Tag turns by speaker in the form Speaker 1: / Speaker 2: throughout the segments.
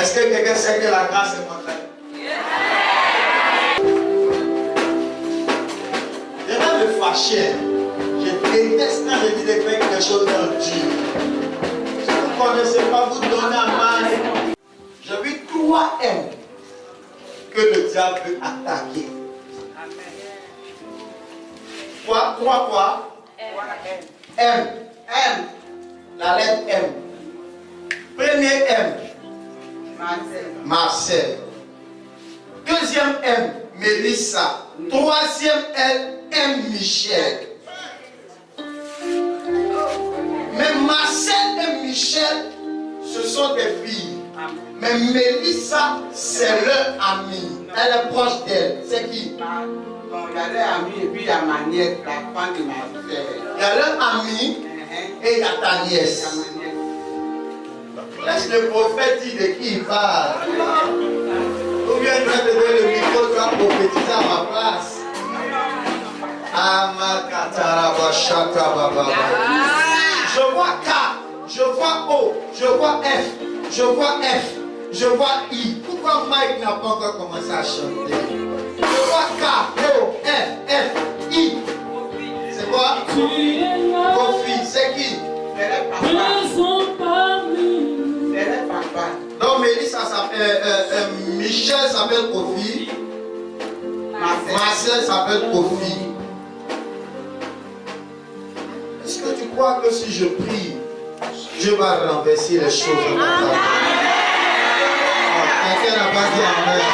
Speaker 1: Est-ce que quelqu'un sait que la grâce est contraire? Je vais me fâcher. Je déteste quand je dis de faire quelque chose dans Dieu. Si vous ne connaissez pas, vous donnez à mal. J'ai vu 3 M que le diable veut attaquer. Quoi? M. La lettre M. Premier M. Marcel. Deuxième M. Mélissa. Troisième M. Michel. Mais Marcel et Michel, ce sont des filles. Mais Mélissa, c'est leur amie. Elle est proche d'elle. C'est qui?
Speaker 2: Bon, il y a leur amie et puis il y a ma nièce, la femme de ma soeur.
Speaker 1: Il y a leur amie et il y a ta nièce. Laisse le prophète dire de qui il parle. Ou bien je vais te donner le micro, tu vas prophétiser à ma place. Je vois K, je vois O, je vois F, je vois F, je vois I. Pourquoi Mike n'a pas encore commencé à chanter? Je vois K, O, F, I. C'est quoi? Kofi, c'est qui?
Speaker 2: C'est le papa.
Speaker 1: Donc Mélissa s'appelle, Michel s'appelle Kofi. Marcel s'appelle Kofi. Est-ce que tu crois que si je prie, Dieu va renverser les choses dans ma vie? Quelqu'un n'a pas dit Amen.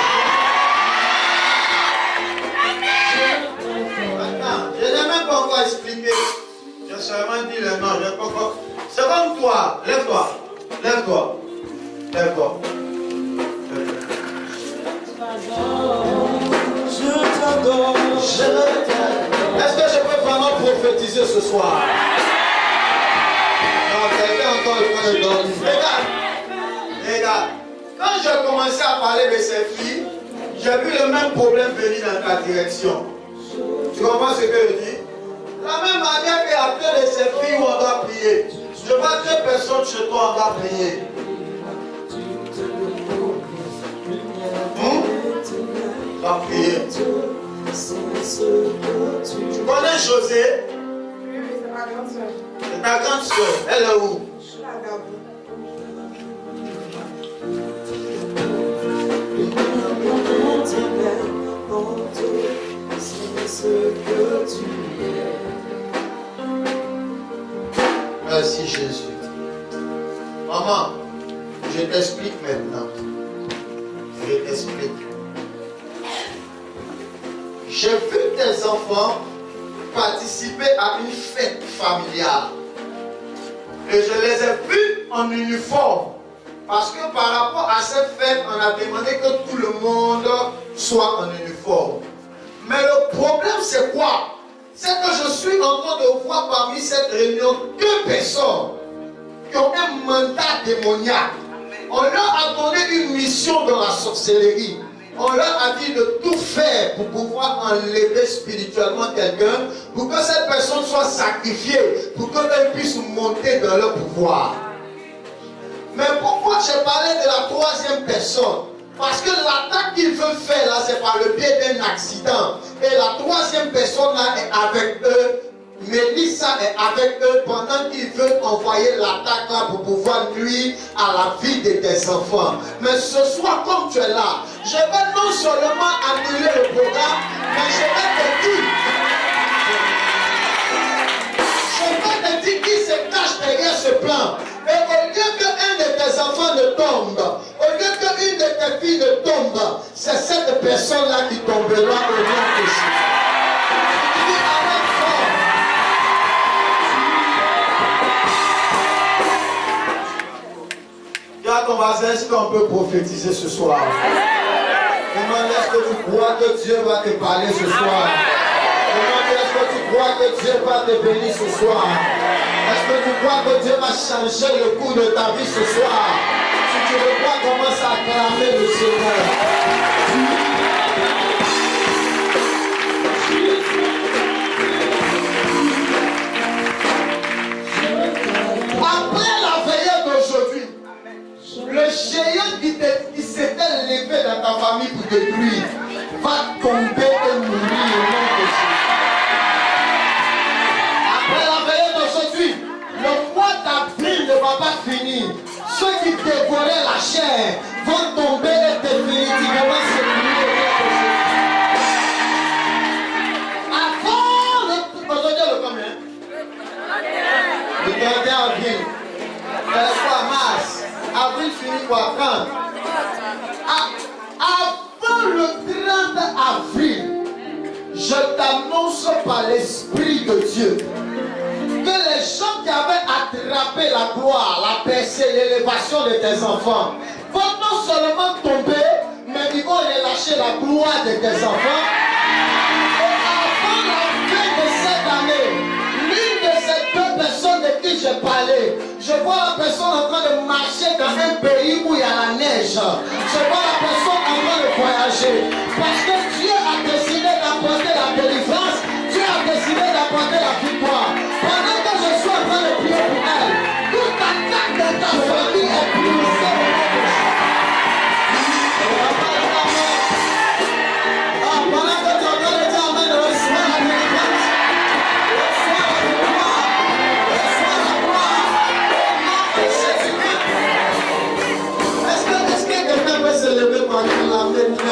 Speaker 1: Attends, je n'ai même pas encore expliqué. J'ai seulement dit le nom. C'est comme toi. Lève-toi. Lève-toi. Lève-toi. Je t'adore. Est-ce que je peux vraiment prophétiser ce soir? Non, quelqu'un encore il faut le dormir. Regarde. Quand j'ai commencé à parler de ces filles, j'ai vu le même problème venir dans ta direction. Tu comprends ce que je dis? La même manière qu'il y a deux de ces filles où on doit prier. Je vois 2 personnes chez toi, on doit prier. On va prier. Tu connais José?
Speaker 2: Oui, c'est ma grande soeur.
Speaker 1: C'est ta grande soeur. Elle est où?
Speaker 2: Je suis à Gabon.
Speaker 1: Merci Jésus. Maman, je t'explique maintenant. Je t'explique. J'ai vu tes enfants participer à une fête familiale. Et je les ai vus en uniforme. Parce que par rapport à cette fête, on a demandé que tout le monde soit en uniforme. Mais le problème, c'est quoi? C'est que je suis en train de voir parmi cette réunion 2 personnes qui ont un mandat démoniaque. On leur a donné une mission dans la sorcellerie. On leur a dit de tout faire pour pouvoir enlever spirituellement quelqu'un, pour que cette personne soit sacrifiée, pour qu'elle puisse monter dans leur pouvoir. Mais pourquoi j'ai parlé de la 3e personne? Parce que l'attaque qu'ils veulent faire là, c'est par le biais d'un accident. Et la 3e personne là est avec eux. Mélissa est avec eux pendant qu'ils veulent envoyer l'attaque là pour pouvoir nuire à la vie de tes enfants. Mais ce soir, comme tu es là, je vais non seulement annuler le programme, mais je vais te dire qui se cache derrière ce plan. Et au lieu qu'un de tes enfants ne tombe, au lieu qu'une de tes filles ne tombe, c'est cette personne-là qui tombera au nom de Jésus. Dis à ton voisin, est-ce qu'on peut prophétiser ce soir? Demande, est-ce que tu crois que Dieu va te parler ce soir? Demande, est-ce que tu crois que Dieu va te bénir ce soir? Est-ce que tu crois que Dieu va changer le cours de ta vie ce soir? Si tu le crois, commence à acclamer le Seigneur. Après la veillée d'aujourd'hui, le géant qui te famille pour détruire va tomber et mourir au nom de Jésus. Après la veillée d'aujourd'hui, le mois d'avril ne va pas finir. Ceux qui dévoraient la chair vont tomber et définitivement se brûler au nom de Jésus. Avant aujourd'hui le combien? Le 31 avril. Quoi, mars? Avril finit quoi? 30. Avant le 30 avril, je t'annonce par l'Esprit de Dieu que les gens qui avaient attrapé la gloire, la percée, l'élévation de tes enfants vont non seulement tomber, mais ils vont relâcher la gloire de tes enfants. Et avant la fin de cette année, l'une de ces deux personnes de qui j'ai parlé, je vois la personne en train de marcher dans un pays où il y a la neige. Je vois la personne en train de voyager. Parce que Dieu a décidé d'apporter la délivrance. Dieu a décidé d'apporter la victoire. Pendant que je suis en train de prier pour elle, toute attaque de ta famille est brisée. Pendant que tu es en train de dire amen, reçois la délivrance. Reçois la victoire. Reçois la gloire. Est-ce que quelqu'un peut se lever pour acclamer le nom?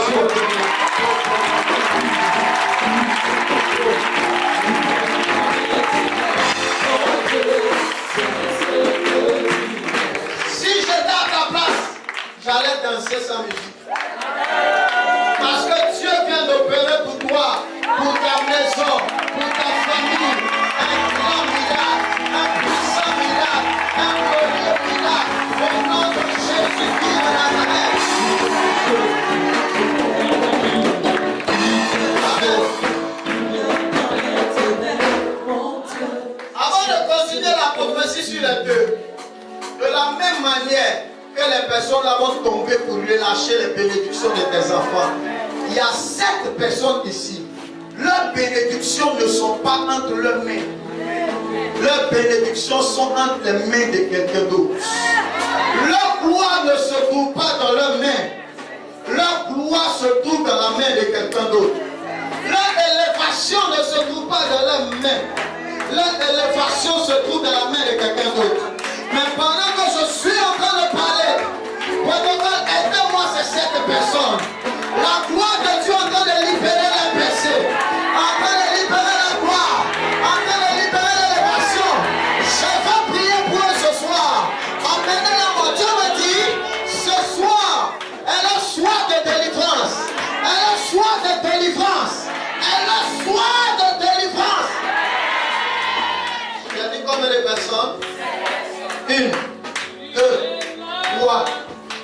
Speaker 1: Si j'étais à ta place, j'allais danser sans musique. Parce que Dieu vient d'opérer pour toi, pour ta maison, pour ta famille, un grand miracle, un puissant miracle, un glorieux miracle, au nom de Jésus-Christ de Nazareth. Avant de continuer la prophétie sur les deux, de la même manière que les personnes là vont tomber pour relâcher les bénédictions de tes enfants, il y a 7 personnes ici. Leurs bénédictions ne sont pas entre leurs mains. Leurs bénédictions sont entre les mains de quelqu'un d'autre. Leur gloire ne se trouve pas dans leurs mains. Leur gloire se trouve dans la main de quelqu'un d'autre. Leur élévation ne se trouve pas dans leurs mains. Leur élévation se trouve dans la main de quelqu'un d'autre. Mais pendant que je suis en train de parler, aidez-moi ces 7 personnes. La gloire de Dieu est en train de libérer les blessés, en train de libérer la gloire, en train de libérer l'élévation. Je vais prier pour eux ce soir. Emmenez-la moi. Dieu me dit, ce soir, elle a soif de délivrance. Elle a soif de délivrance. Elle a soif de délivrance. Il y a dit combien de personnes? 1, 2, 3,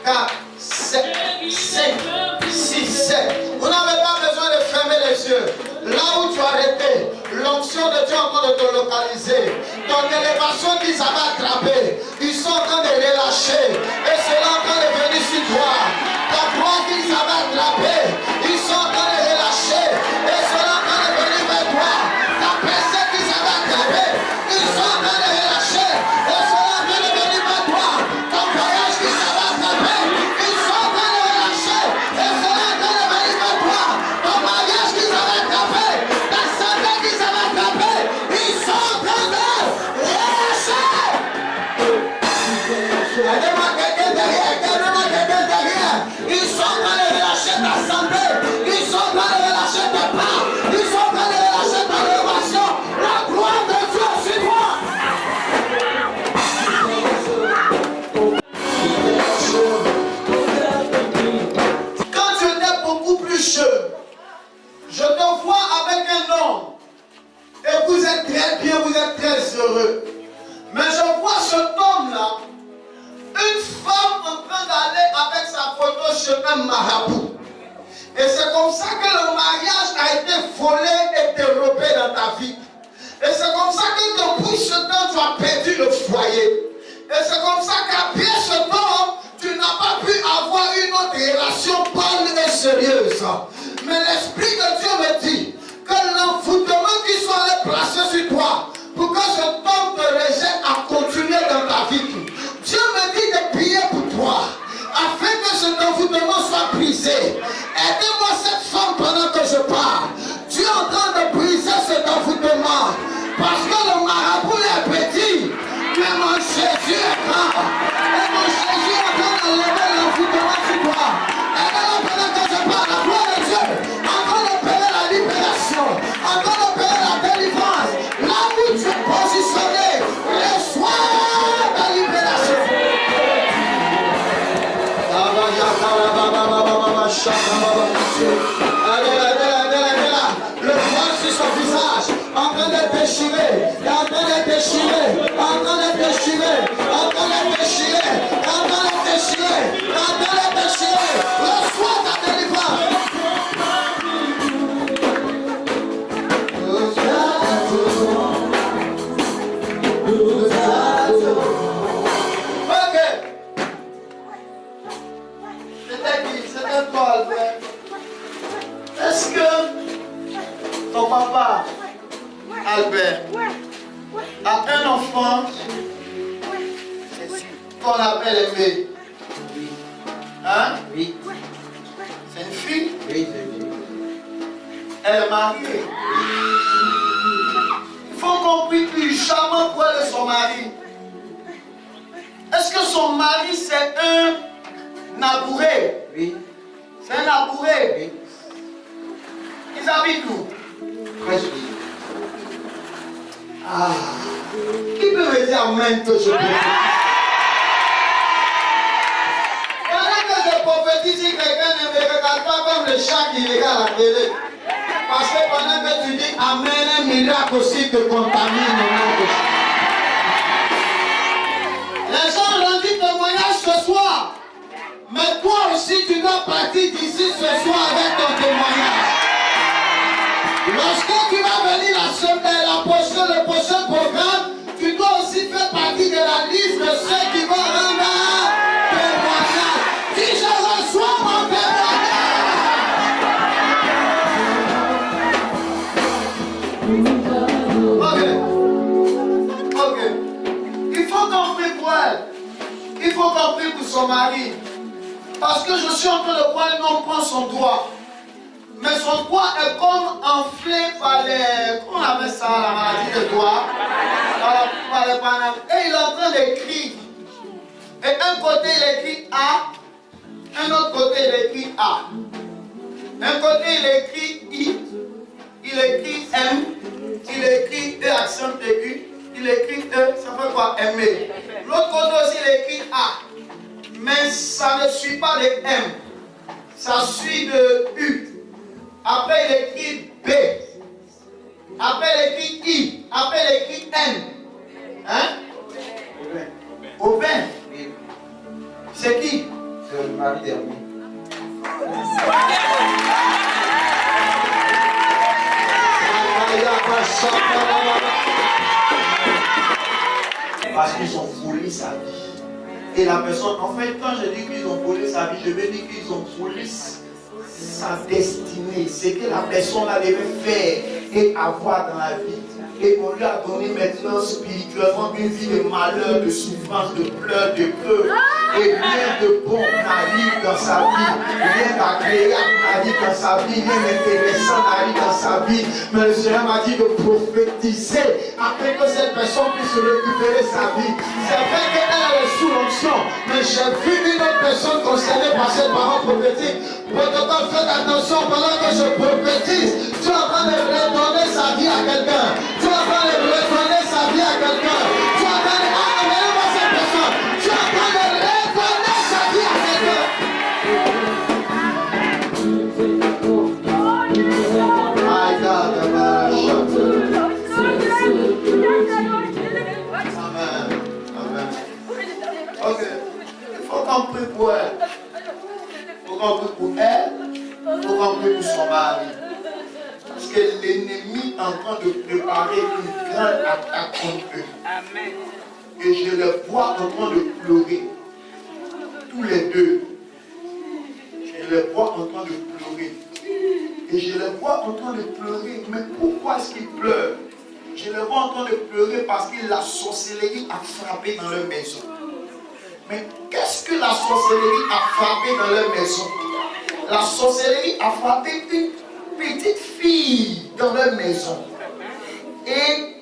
Speaker 1: 4, 7, 5, 6, 7. Vous n'avez pas besoin de fermer les yeux. Là où tu as arrêté, l'onction de Dieu est en train de te localiser. Ton élévation qu'ils avaient attrapé, ils sont en train de relâcher. Et c'est là en train de venir sur toi. Ta gloire qu'ils avaient attrapé, ils sont en train de relâcher. Et c'est là en train de venir vers toi. Ta personne qu'ils avaient attrapé, ils sont en train de relâcher. Et c'est là en train de venir vers toi. Ton voyage qu'ils avaient attrapé, ils sont en train de relâcher. Et c'est là en train de venir vers toi. Ton mariage qu'ils avaient attrapé, ta santé qu'ils avaient attrapé, ils sont en train de relâcher. Aidez-moi quelqu'un derrière, aidez-moi quelqu'un derrière. Ils sont en train de relâcher ta santé, ils sont en train de relâcher tes pas, ils sont en train de relâcher ta élévation. La gloire de Dieu sur toi. Quand tu étais beaucoup plus jeune, je te vois avec un homme et vous êtes très bien, vous êtes très heureux. Mais je vois cet homme-là, une femme en train d'aller avec sa photo chez un marabout. Et c'est comme ça que le mariage a été volé et dérobé dans ta vie. Et c'est comme ça que depuis ce temps, tu as perdu le foyer. Et c'est comme ça qu'après ce temps, tu n'as pas pu avoir une autre relation bonne et sérieuse. Mais l'Esprit de Dieu me dit que l'envoûtement qui soit allé placer sur toi, pour que ce homme te rejette à continuer dans ta vie. Dieu me dit de prier pour toi, afin que cet envoûtement soit brisé. Le voile sur son visage, en train de déchirer, en train de déchirer, en train de déchirer, en train de déchirer, en train de déchirer, en train de déchirer. Reçois ta délivrance. Ok. C'était qui? C'était toi, Albert. Est-ce que ton papa, Albert, a un enfant qu'on appelle Aimé? Hein?
Speaker 2: Oui.
Speaker 1: C'est une fille?
Speaker 2: Oui, c'est lui.
Speaker 1: Elle est mariée. Il faut qu'on prie plus jamais pour elle et son mari. Est-ce que son mari c'est un nabouré?
Speaker 2: Oui.
Speaker 1: C'est un nabouré.
Speaker 2: Oui.
Speaker 1: Ils habitent où?
Speaker 2: Presque.
Speaker 1: Ah. Qui peut me dire amen que je peux? Pendant que je prophétise, si quelqu'un ne me regarde pas comme le chat qui regarde la télé. Parce que pendant que tu dis amen, un miracle aussi te contamine. Les gens rendent témoignage ce soir. Mais toi aussi, tu dois partir d'ici ce soir avec ton témoignage. Lorsque tu vas venir le prochain programme, tu dois aussi faire partie de la liste de ceux qui vont rendre un témoignage. Si je reçois mon témoignage. Ok. Il faut qu'on prie pour elle. Il faut qu'on prie pour son mari. Parce que je suis en train de voir un homme prendre son doigt. Mais son doigt est comme enflé par les... Comment on appelle ça, la maladie de doigt? Par les panneaux. Et il est en train d'écrire. Et un côté il écrit A. Un autre côté il écrit A. Un côté il écrit I. Il écrit M. Il écrit E accent aigu. Il écrit E. Ça fait quoi? Aimer. L'autre côté aussi il écrit A. Mais ça ne suit pas de M. Ça suit de U. Après il écrit B. Après il écrit I. Après il écrit N. Hein? Aubin.
Speaker 2: Oui.
Speaker 1: C'est qui?
Speaker 2: C'est le mari d'Hermé.
Speaker 1: Parce qu'ils ont volé sa vie. Et la personne, en fait, quand je dis qu'ils ont volé sa vie, je veux dire qu'ils ont volé sa destinée. C'est que la personne là devait faire et avoir dans la vie. Et on lui a donné maintenant spirituellement une vie de malheur, de souffrance, de pleurs, de peur. Et rien de bon n'arrive dans sa vie. Rien d'agréable n'arrive dans sa vie. Rien d'intéressant n'arrive dans sa vie. Mais le Seigneur m'a dit de prophétiser afin que cette personne puisse récupérer sa vie. C'est vrai qu'elle est sous l'onction. Mais j'ai vu une autre personne concernée par cette parole prophétique. Protocole, faites attention pendant que je prophétise. Tu es en train de redonner sa vie à quelqu'un. Tu es en train de redonner sa vie à quelqu'un. Tu es en train de... Ah, amenez-moi cette personne. Tu es en train de redonner sa vie à quelqu'un. My God, Amen. Amen. Ok. Il faut qu'on prie pour elle. Il faut qu'on prie pour elle. Il faut qu'on prie pour son mari. Parce que l'ennemi est en train de préparer une grande attaque contre eux.
Speaker 3: Amen.
Speaker 1: Et je les vois en train de pleurer. Tous les deux. Je les vois en train de pleurer. Et je les vois en train de pleurer. Mais pourquoi est-ce qu'ils pleurent? Je les vois en train de pleurer parce que la sorcellerie a frappé dans leur maison. Mais qu'est-ce que la sorcellerie a frappé dans leur maison? La sorcellerie a frappé une petite fille dans leur maison. Et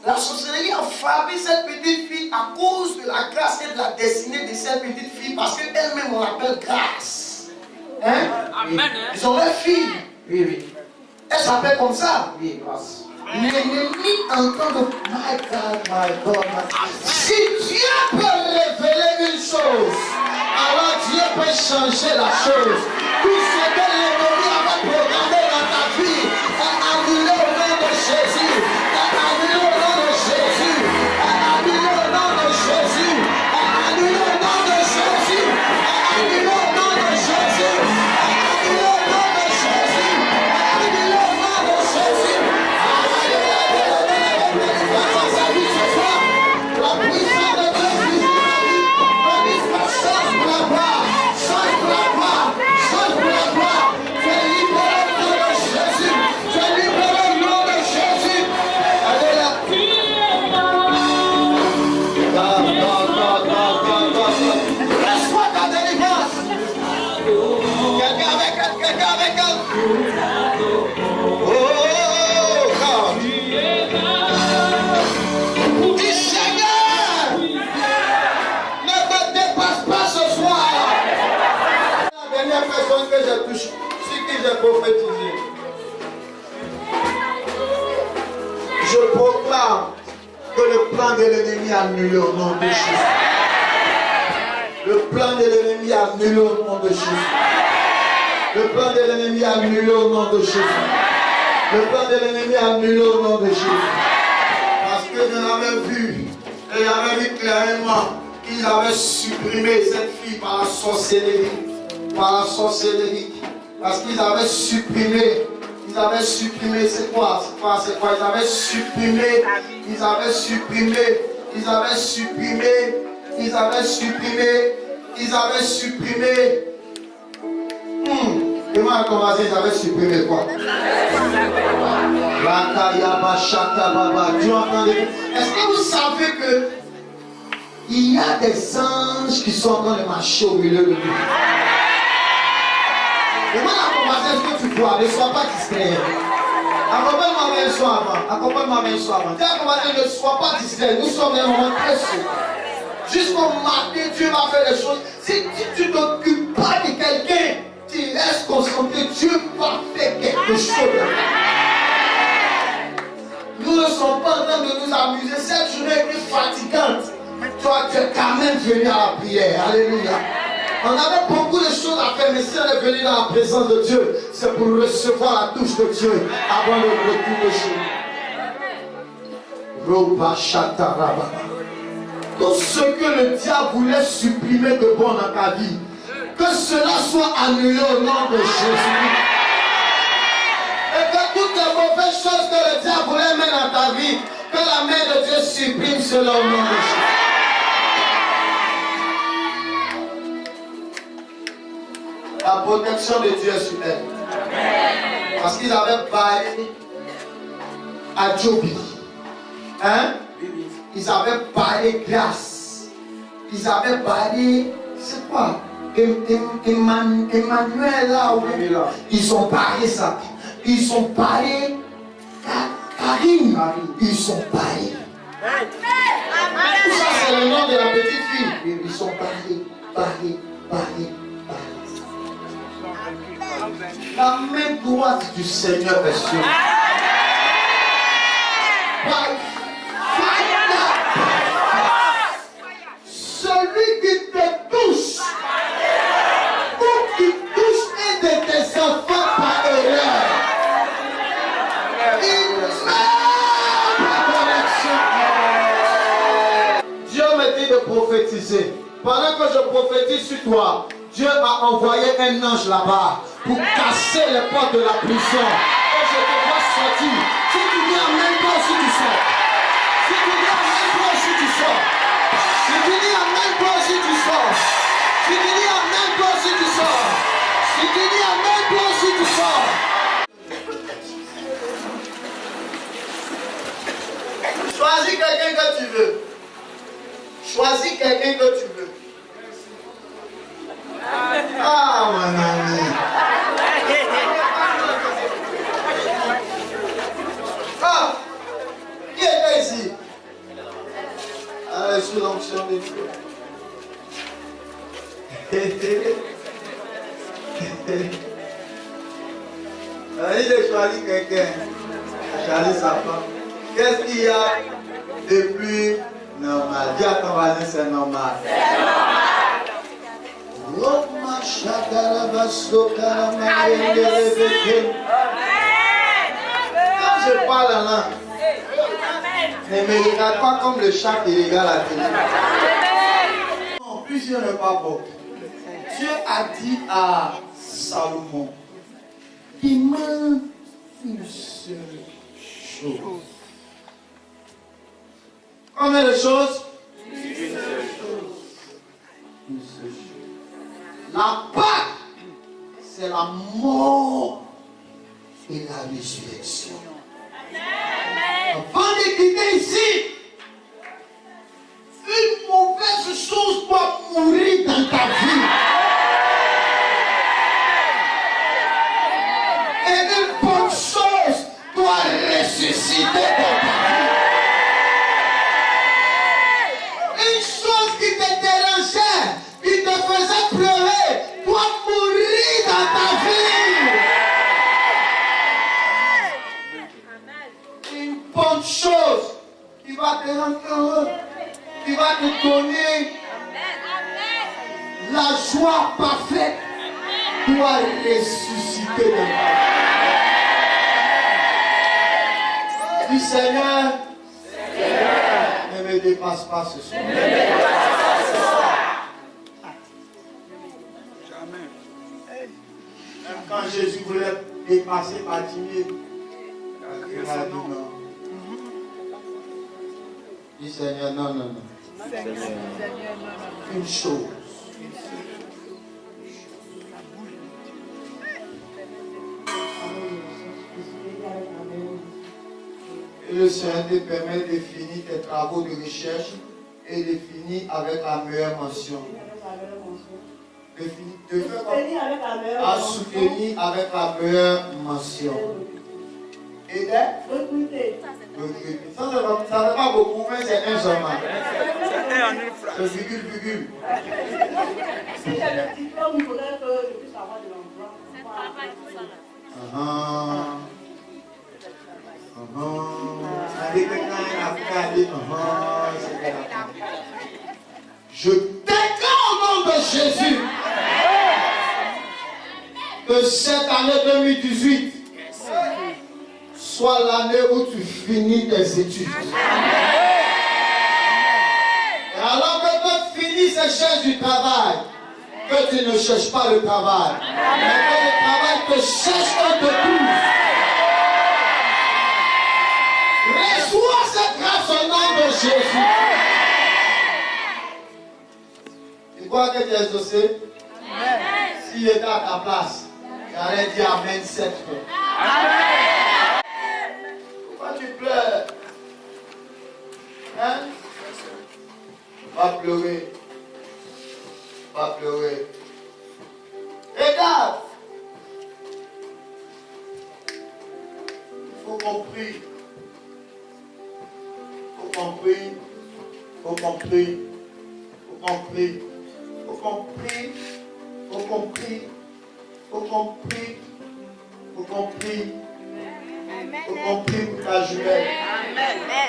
Speaker 1: la sorcellerie a frappé cette petite fille à cause de la grâce et de la destinée de cette petite fille, parce qu'elle-même on l'appelle grâce. Hein?
Speaker 3: Amen.
Speaker 1: Ils ont leur fille.
Speaker 2: Oui, oui.
Speaker 1: Elle s'appelle comme ça.
Speaker 2: Oui, grâce.
Speaker 1: L'ennemi entend le my God, my God, my God. Si Dieu peut révéler une chose, alors Dieu peut changer la chose. Tout ce Quelqu'un avec elle, quelqu'un avec elle. Oh, God. Dis Seigneur, ne me dépasse pas ce soir. La dernière personne que j'ai touchée, c'est qui j'ai prophétisé. Je proclame que le plan de l'ennemi est annulé au nom de Jésus. Le plan de l'ennemi est annulé au nom de Jésus. Le plan de l'ennemi est annulé au nom de Jésus. Le plan de l'ennemi est annulé au nom de Jésus. Parce que je l'avais vu, et j'avais vu clairement qu'ils avaient supprimé cette fille par la sorcellerie. Par la sorcellerie. Parce qu'ils avaient supprimé. Ils avaient supprimé, c'est quoi? Ils avaient supprimé, ils avaient supprimé, ils avaient supprimé, ils avaient supprimé, ils avaient supprimé. Et moi, à commencer, ils avaient supprimé quoi? Est-ce que vous savez que il y a des anges qui sont en train de marcher au milieu de nous? Et moi, à commencer, ce que tu vois, ne sois pas distrait. Accompagne-moi même soir avant. Accompagne-moi même soir avant. Dis à commencer, ne sois pas distrait. Nous sommes dans un moment très chaud. Jusqu'au matin, Dieu va faire des choses. Si tu ne t'occupes pas de quelqu'un, tu restes concentré, Dieu va faire quelque chose. Nous ne sommes pas en train de nous amuser. Cette journée est fatigante. Toi, tu es quand même venu à la prière. Alléluia. On avait beaucoup de choses à faire, mais si on est venu dans la présence de Dieu, c'est pour recevoir la touche de Dieu avant le retour de chez nous. Tout ce que le diable voulait supprimer de bon dans ta vie, que cela soit annulé au nom de Jésus. Et que toutes les mauvaises choses que le diable voulait mettre dans ta vie, que la main de Dieu supprime cela au nom de Jésus. La protection de Dieu est sur elle. Parce qu'ils avaient parlé à Joby. Hein? Ils avaient parlé grâce. Ils avaient parlé, c'est quoi? Emmanuel là. Ils ont parlé ça. Ils ont parlé Karine. Ils ont parlé. Ça c'est le nom de la petite fille. Ils sont parlé. La main droite du Seigneur est sur nous. Celui qui te touche ou qui touche un de tes enfants par erreur, il meurt par connexion. Dieu me dit de prophétiser. Pendant que je prophétise sur toi, Dieu a envoyé un ange là-bas pour casser les portes de la prison. Et je te vois sortir. Si tu dis amen, toi aussi tu sors. Si tu dis amen, toi aussi tu sors. Si tu dis amen, toi aussi tu sors. Si tu dis amen, toi aussi tu sors. Si tu dis amen, toi aussi tu sors. Choisis quelqu'un que tu veux. Choisis quelqu'un que tu veux. Ah, mon ami. Ah, qui est ici? Ah, sous l'onction de Dieu. Il a choisi quelqu'un. Choisi sa femme. Qu'est-ce qu'il y a de plus normal? Dis à ton voisin, c'est normal. C'est normal. Quand je parle en langue, ne me regarde pas comme le chat qui regarde la télé. Non, plusieurs ne pas bon. Dieu a dit à Salomon, demande une seule chose. Combien de choses? Une seule chose. Une seule chose. La Pâque, c'est la mort et la résurrection. Avant de quitter ici, une mauvaise chose doit mourir dans ta vie. te rendre heureux, qui va te donner la joie parfaite pour ressusciter de mort. Dis Seigneur, ne me dépasse pas ce soir. Même quand Jésus voulait dépasser Bartimée, il a dit non. Dis Seigneur, non, non, non. Une chose. Et le Seigneur te permet de finir tes travaux de recherche et de finir avec la meilleure mention. De faire à soutenir avec la meilleure mention. Et recruter. Ça ne va pas beaucoup, mais c'est un seulement. C'est virgule.
Speaker 3: Si j'ai le diplôme, il faudrait que je puisse avoir de l'emploi. C'est travail, tout ça là.
Speaker 1: Je déclare au nom de Jésus que cette année 2018 soit l'année où tu finis tes études. Et alors que tu finis ces cherches du travail, que tu ne cherches pas le travail, mais que le travail te cherche un peu plus. Reçois cette grâce au nom de Jésus. Tu crois que tu es exaucé? S'il était à ta place, j'aurais dit Amen 7 fois. Amen. Pourquoi tu pleures? Hein? Va pleurer. Va pleurer. Regarde. Il faut qu'on prie. Faut qu'on prie. Faut qu'on prie. Faut qu'on prie. Faut qu'on prie. Faut qu'on prie. Faut qu'on prie. Faut qu'on prie. Faut qu'on prie pour ta jumelle.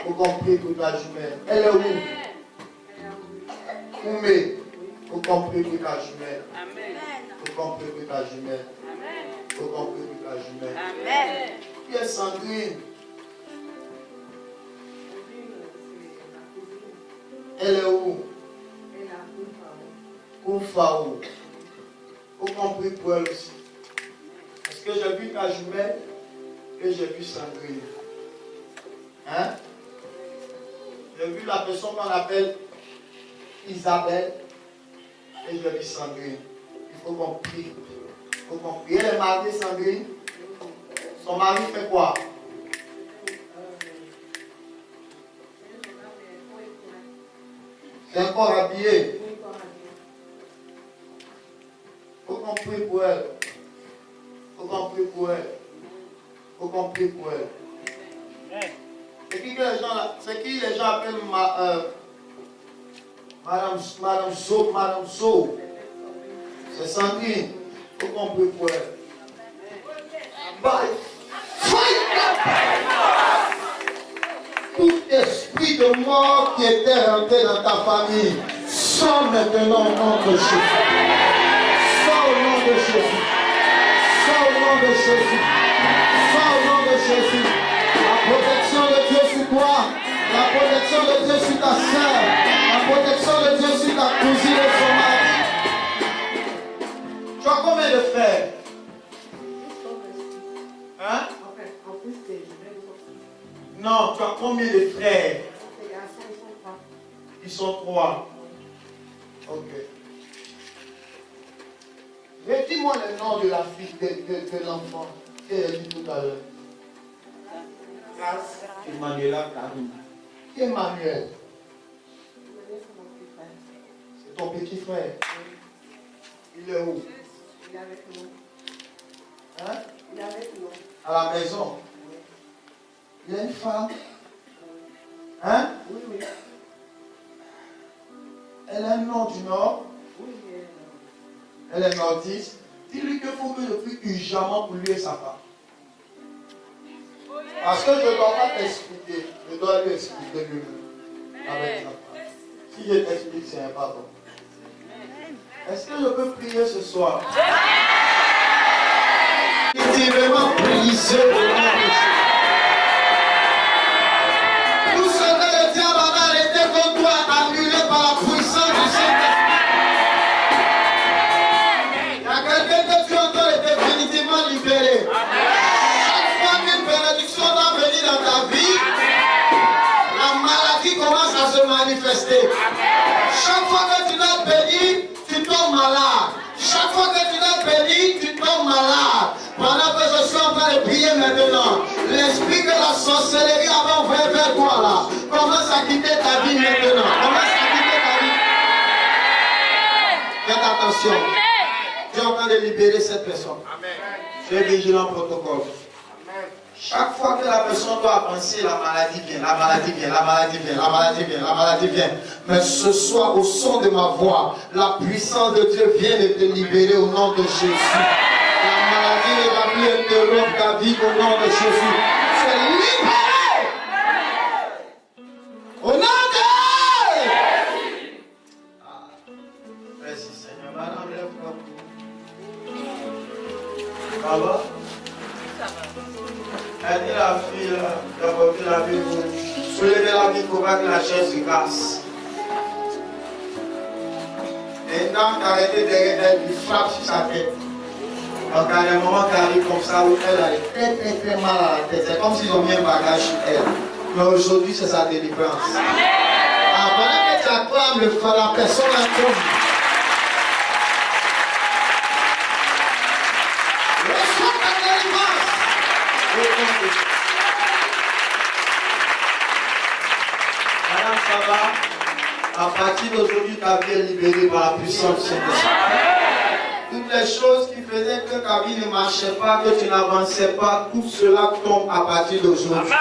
Speaker 1: Faut qu'on prie pour ta jumelle. Elle est où? Oumé. Faut qu'on prie pour ta jumelle. Faut qu'on prie pour ta jumelle. Faut qu'on prie pour ta jumelle. Qui est Sandrine? Elle est où? Koufao. Faut qu'on prie pour elle aussi. Parce que j'ai vu ta jumelle et j'ai vu Sandrine. Hein? J'ai vu la personne qu'on appelle Isabelle et j'ai vu Sandrine. Il faut qu'on prie. Il faut qu'on prie. Elle est mariée, Sandrine. Son mari fait quoi? C'est encore habillé. Il faut qu'on prie pour elle. Il faut qu'on prie pour elle. Il faut qu'on prie pour elle. C'est qui les gens appellent Madame So. C'est Sandrine. Il faut qu'on prie pour elle. Bye. Tout esprit de mort qui était rentré dans ta famille, sors maintenant au nom de Jésus. Sors au nom de Jésus. Sors au nom de Jésus. Sors au nom de Jésus. La protection de Dieu sur toi. La protection de Dieu sur ta soeur. La protection de Dieu sur ta cousine et son mari. Tu as combien de frères? Hein? Non, tu as combien de frères? Ils sont 3. Ok. Mais dis-moi le nom de la fille, de l'enfant qu'elle a dit tout à l'heure. Emmanuela Karim. Qui est Emmanuel? C'est ton petit frère. Il est où?
Speaker 3: Il est avec nous.
Speaker 1: Hein?
Speaker 3: Il est avec nous.
Speaker 1: À la maison. Il y a une femme. Hein?
Speaker 3: Oui, oui.
Speaker 1: Elle a un nom du Nord.
Speaker 3: Oui,
Speaker 1: Elle est nordiste. Dis-lui qu'il faut que je prie urgemment pour lui et sa femme. Parce que je ne dois pas t'expliquer. Je dois lui expliquer lui-même. avec ça. Si je t'explique, c'est un pardon. Est-ce que je peux prier ce soir? Vraiment brisé au nom de Jésus. Tout ce que le diable a arrêté contre toi est annulé par la puissance du Saint-Esprit. Il y a quelqu'un que tu entends est définitivement libéré. Chaque fois qu'une bénédiction doit venir dans ta vie, la maladie commence à se manifester. Chaque fois que tu dois bénir, tu tombes malade. Chaque fois que tu dois bénir, tu tombes malade. Pendant que je suis en train de prier maintenant, l'esprit que la sorcellerie avait envoyé vers toi là, commence à quitter ta vie maintenant. Commence à quitter ta vie. Faites attention. Tu es en train de libérer cette personne. Tu es vigilant protocole. Chaque fois que la personne doit avancer, la maladie vient, la maladie vient, la maladie vient, la maladie vient, la maladie vient. Mais ce soir, au son de ma voix, la puissance de Dieu vient de te libérer au nom de Jésus. La maladie ne va plus interrompre ta vie au nom de Jésus. Tu es libéré. Au nom de Jésus. Merci Seigneur. Madame, lève-toi. Ça va? Elle dit la fille, d'abord que la vie vous soulevez la vie pour pas que la chaise se casse. Et quand tu arrêtes derrière elle, tu frappes sur sa tête. Donc à un moment qui arrive comme ça, où elle a très très très mal à la tête. C'est comme s'ils ont mis un bagage sur elle. Mais aujourd'hui, c'est sa délivrance. Pendant que tu acclames la personne en tombe. Reçois ta délivrance. Madame, ça va? À partir d'aujourd'hui, ta vie est libérée par la puissance du Saint-Esprit. Toutes les choses qui faisaient que ta vie ne marchait pas, que tu n'avançais pas, tout cela tombe à partir d'aujourd'hui.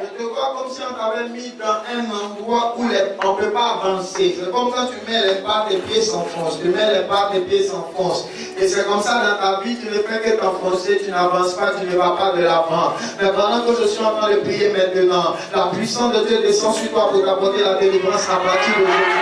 Speaker 1: Je te vois comme si on t'avait mis dans un endroit où on ne peut pas avancer. C'est comme quand tu mets les pas, tes pieds s'enfoncent. Tu mets les pas, tes pieds s'enfoncent. Et c'est comme ça dans ta vie, tu ne fais que t'enfoncer, tu n'avances pas, tu ne vas pas de l'avant. Mais pendant que je suis en train de prier maintenant, la puissance de Dieu descend sur toi pour t'apporter la délivrance à partir d'aujourd'hui.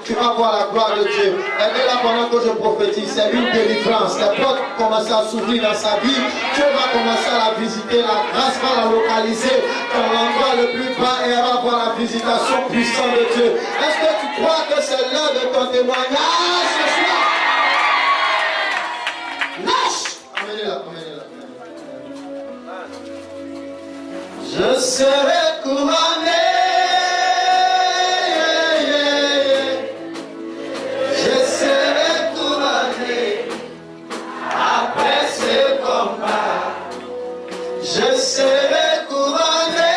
Speaker 1: Tu vas voir la gloire de Dieu. Elle est là pendant que je prophétise. C'est une délivrance. Les portes commencent à s'ouvrir dans sa vie. Dieu va commencer à la visiter. La grâce va la localiser dans l'endroit le plus bas et elle va voir la visitation puissante de Dieu. Est-ce que tu crois que c'est l'heure de ton témoignage ce soir? Lâche! Amenez-la, amenez-la. Je serai couronné. Je serai couronné,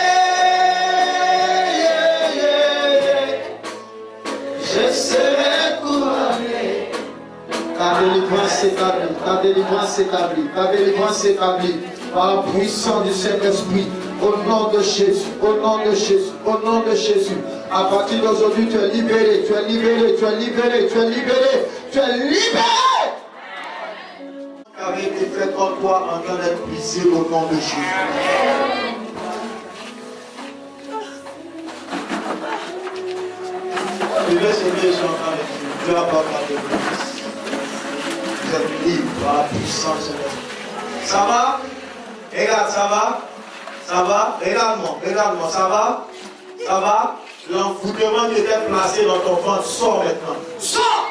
Speaker 1: je serai couronné. Ta délivrance s'établit, ta délivrance s'établit, ta délivrance s'établit par la puissance du Saint-Esprit. Au nom de Jésus, au nom de Jésus, au nom de Jésus. À partir d'aujourd'hui, tu es libéré, tu es libéré, tu es libéré, tu es libéré, tu es libéré. Avait été fait contre toi en train d'être brisé au nom de Jésus. Je vais ce que je suis en train de dire. Dieu apporte la délivrance. Vous êtes libre par la puissance de l'Esprit. Ça va? Regarde, ça va? Ça va? Regarde-moi, regarde-moi, ça va? Ça va? L'envoûtement qui était placé dans ton ventre sort maintenant. Sors!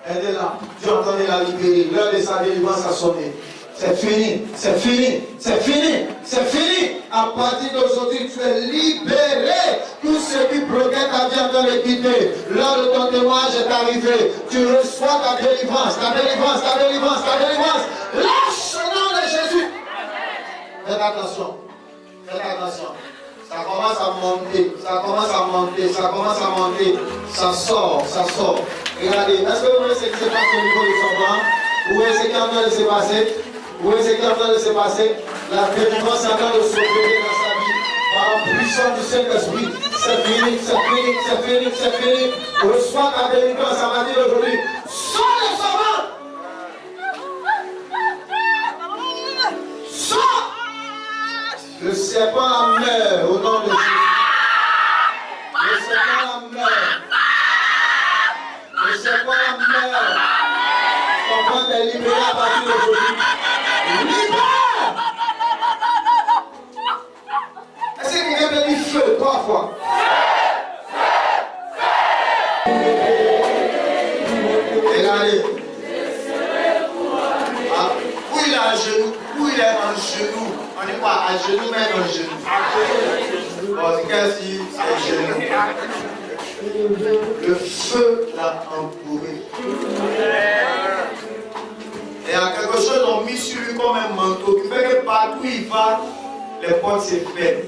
Speaker 1: Elle est là. Dieu est en train de la libérer. L'heure de sa délivrance a sonné. C'est fini, c'est fini, c'est fini, c'est fini. À partir d'aujourd'hui, tu es libéré. Tout ce qui bloquait ta vie en train de quitter. L'heure de ton témoignage est arrivée. Tu reçois ta délivrance, ta délivrance, ta délivrance, ta délivrance. Lâche au nom de Jésus. Faites attention, faites attention. Ça commence à monter, ça commence à monter, ça commence à monter. Ça sort, ça sort. Regardez, est-ce que vous voyez ce qui se passe au niveau de son ventre? Vous voyez ce qui est en train de se passer? Vous voyez ce qui est en train de se passer? La délivrance est en train de s'opérer dans sa vie. Par la puissance du Saint-Esprit. C'est fini, c'est fini, c'est fini, c'est fini. Reçois ta délivrance à partir d'aujourd'hui. Sors de son ventre! Sors! Le serpent la meurt au nom de Jésus. maman t'est libérée à partir d'aujourd'hui. Libère! Est-ce que quelqu'un peut dire feu 3 fois? Regardez. Ah, où il est à genoux, où il est en genou. On n'est pas à genoux, mais en genou. Bon, c'est quasi c'est genou. Le feu l'a entouré. Et il y a quelque chose qu'on a mis sur lui comme un manteau qui fait que partout où il va, les portes se ferment.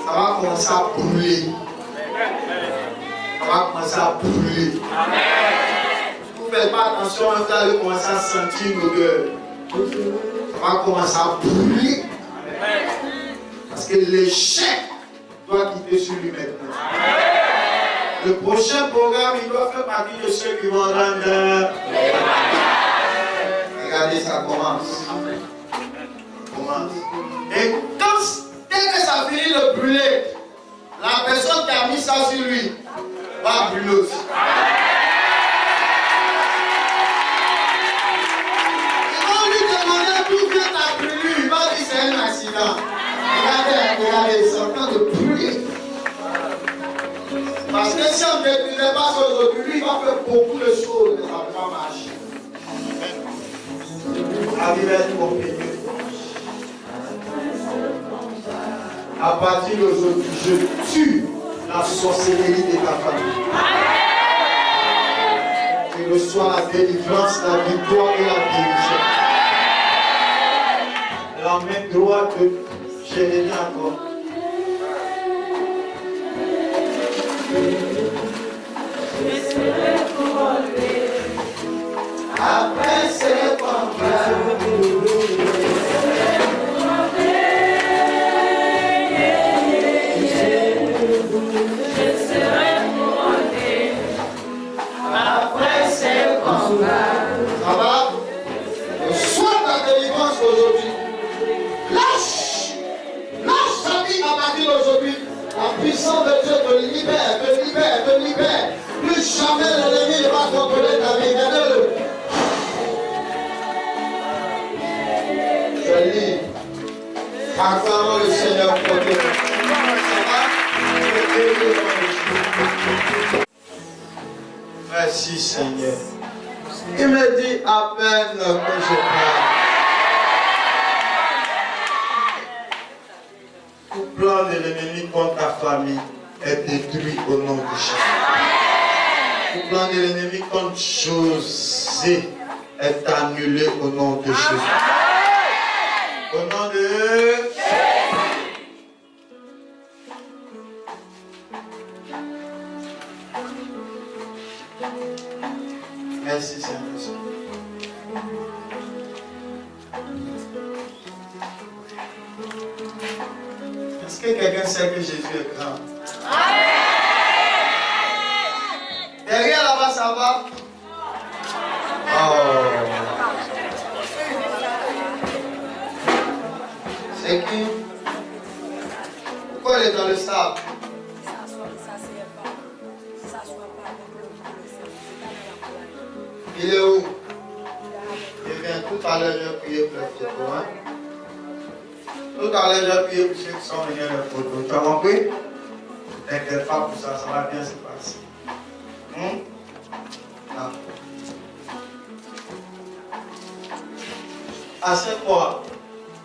Speaker 1: Ça va commencer à brûler. Ça va commencer à brûler. Si vous ne faites pas attention, vous allez commencer à sentir une odeur. Ça va commencer à brûler. Parce que l'échec doit quitter sur lui maintenant. Le prochain programme, il doit faire partie de ceux qui vont rendre. Regardez, ça commence. Et dès que ça finit de brûler, la personne qui a mis ça sur lui va brûler aussi. Ils vont lui demander d'où vient ta brûlure. Il va dire c'est un accident. Regardez, ils sont en train de brûler. Parce que si on ne détruisait pas ça aujourd'hui, lui, il va faire beaucoup de choses, mais ça ne va pas marcher. Arrivez à comprendre. À partir d'aujourd'hui, je tue la sorcellerie de ta famille. Tu reçois la délivrance, la victoire et la guérison. La main droite, je l'ai dit encore. Après ces combats, après ces combats, ça va? Reçois ta délivrance aujourd'hui. Lâche ta vie à partir d'aujourd'hui. La puissance de Dieu te libère, te libère, te libère. Plus jamais l'ennemi ne va contrôler ta vie. Regardez-le. Je lis. Acclamons le Seigneur pour Dieu. Merci Seigneur. Il me dit à peine que je parle. Tout plan de l'ennemi contre ta famille est détruit au nom de Jésus. Tout plan de l'ennemi contre José est annulé au nom de Jésus. Au nom de Jésus. Merci Seigneur. Est-ce que quelqu'un sait que Jésus est grand? Derrière là-bas, ça va? Oh. C'est qui? Pourquoi il est dans le sable? Il est où? Il vient tout à l'heure, j'ai prié pour les photos. Hein? Tout à l'heure, j'ai prié pour ceux qui sont venus les photos. Tu as compris? T'inquiète pas pour ça, ça va bien se passer. Ah. À cette fois,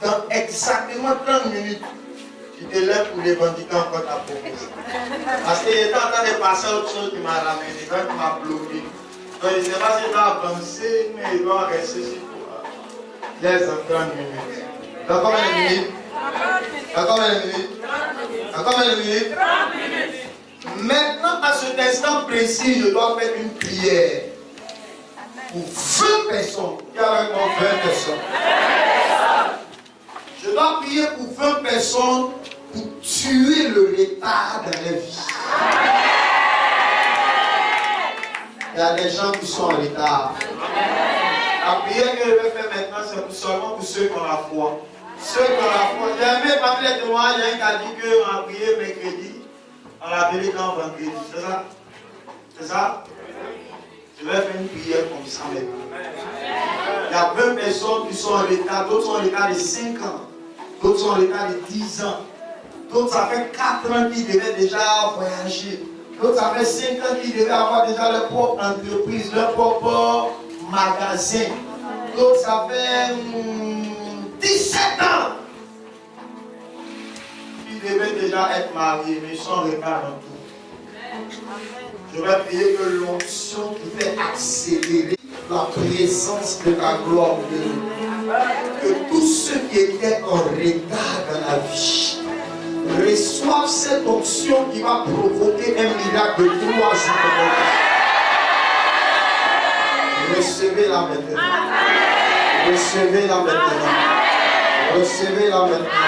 Speaker 1: dans exactement 30 minutes, tu te lèves pour revendiquer encore ta promesse. Parce qu'il était en train de passer autre chose qui m'a ramené, qui m'a bloqué. Donc il ne sait pas s'il va avancer, mais il doit rester sur toi. Laisse en 30 minutes. Dans combien de minutes? Dans combien de minutes? Dans combien de minutes? 30 minutes. Maintenant, à cet instant précis, je dois faire une prière pour 20 personnes. Qui a avec moi 20 personnes? Je dois prier pour 20 personnes pour tuer le retard dans leur vie. Il y a des gens qui sont en retard. La prière que je vais faire maintenant, c'est seulement pour ceux qui ont la foi. Ceux qui ont la foi. J'ai aimé parmi les témoins, il y a un qui a dit qu'on a prié mercredi, on l'a appelé quand vendredi. C'est ça? C'est ça? Je vais faire une prière comme ça maintenant. y a 20 personnes qui sont en retard, d'autres sont en retard de 5 ans, d'autres sont en retard de 10 ans, d'autres ça fait 4 ans qu'ils devaient déjà voyager, d'autres ça fait 5 ans qu'ils devaient avoir déjà leur propre entreprise, leur propre magasin, d'autres ça fait 17 ans qu'ils devaient déjà être mariés, mais ils sont en retard dans tout. Je vais prier que l'onction qui fait accélérer la présence de la gloire de Dieu, que tous ceux qui étaient en retard dans la vie reçoivent cette onction qui va provoquer un miracle de 3 jours. Recevez-la maintenant. Recevez-la maintenant. Recevez-la maintenant.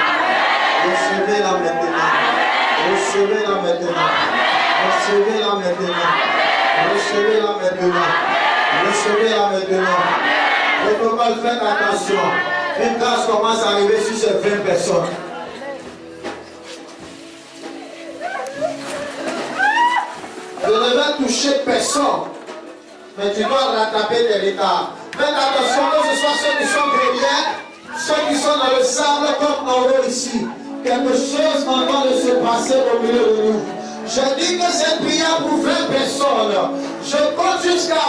Speaker 1: Recevez-la maintenant. Recevez-la maintenant. Recevez-la maintenant. Recevez-la maintenant. Recevez-la maintenant. Protocole, faites attention. Une grâce commence à arriver sur ces 20 personnes. Je ne vais toucher personne. Mais tu dois rattraper tes retards. Faites attention que ce soit ceux qui sont derrière, ceux qui sont dans le sable comme en haut ici. Quelque chose en train de se passer au milieu de nous. Je dis que cette prière pour 20 personnes. Je compte jusqu'à 20.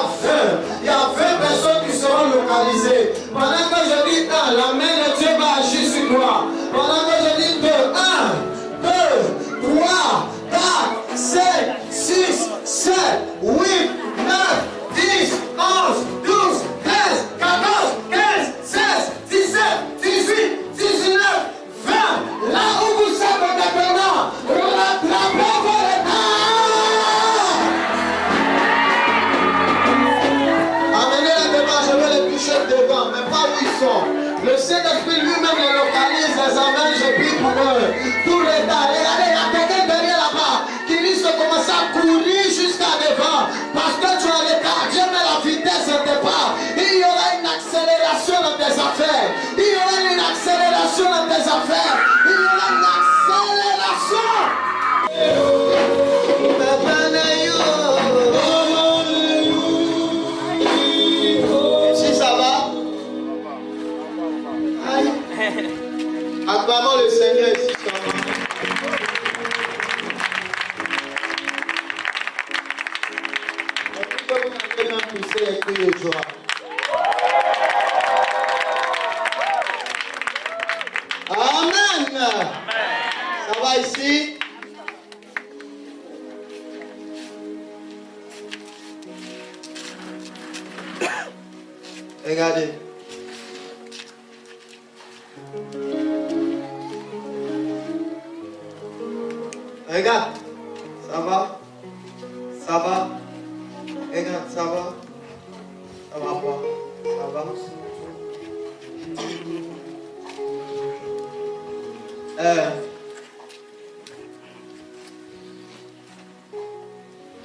Speaker 1: Il y a 20 personnes qui seront localisées. Pendant que je dis 1, la main de Dieu va agir sur toi. Pendant que je dis 2, 1, 2, 3, 4, 5, 6, 7, 8, 9, 10, 11, 12, 13, 14, 15, 16, 17, 18, 19, 20. Là où vous êtes maintenant, rattrapez vos retards. Amenez-les devant, je vais les toucher devant, mais pas où ils sont. Le Saint-Esprit lui-même les localise, les amène, je prie pour eux. Tout retard. Regardez, il y a quelqu'un derrière là-bas qui risque de commencer à courir jusqu'à devant. Parce que tu as retard, Dieu met la vitesse de tes pas. Il y aura une accélération dans tes affaires. Il y aura une accélération dans tes affaires. Il y aura une accélération. Si ça va? Aïe. Acclamons le Seigneur ici. Vous n'avez même poussé les cris de joie. Amen. Ça va ici? Regardez. Regarde. Ça va? Ça va? Regarde, ça va? Ça va pas? Ça va?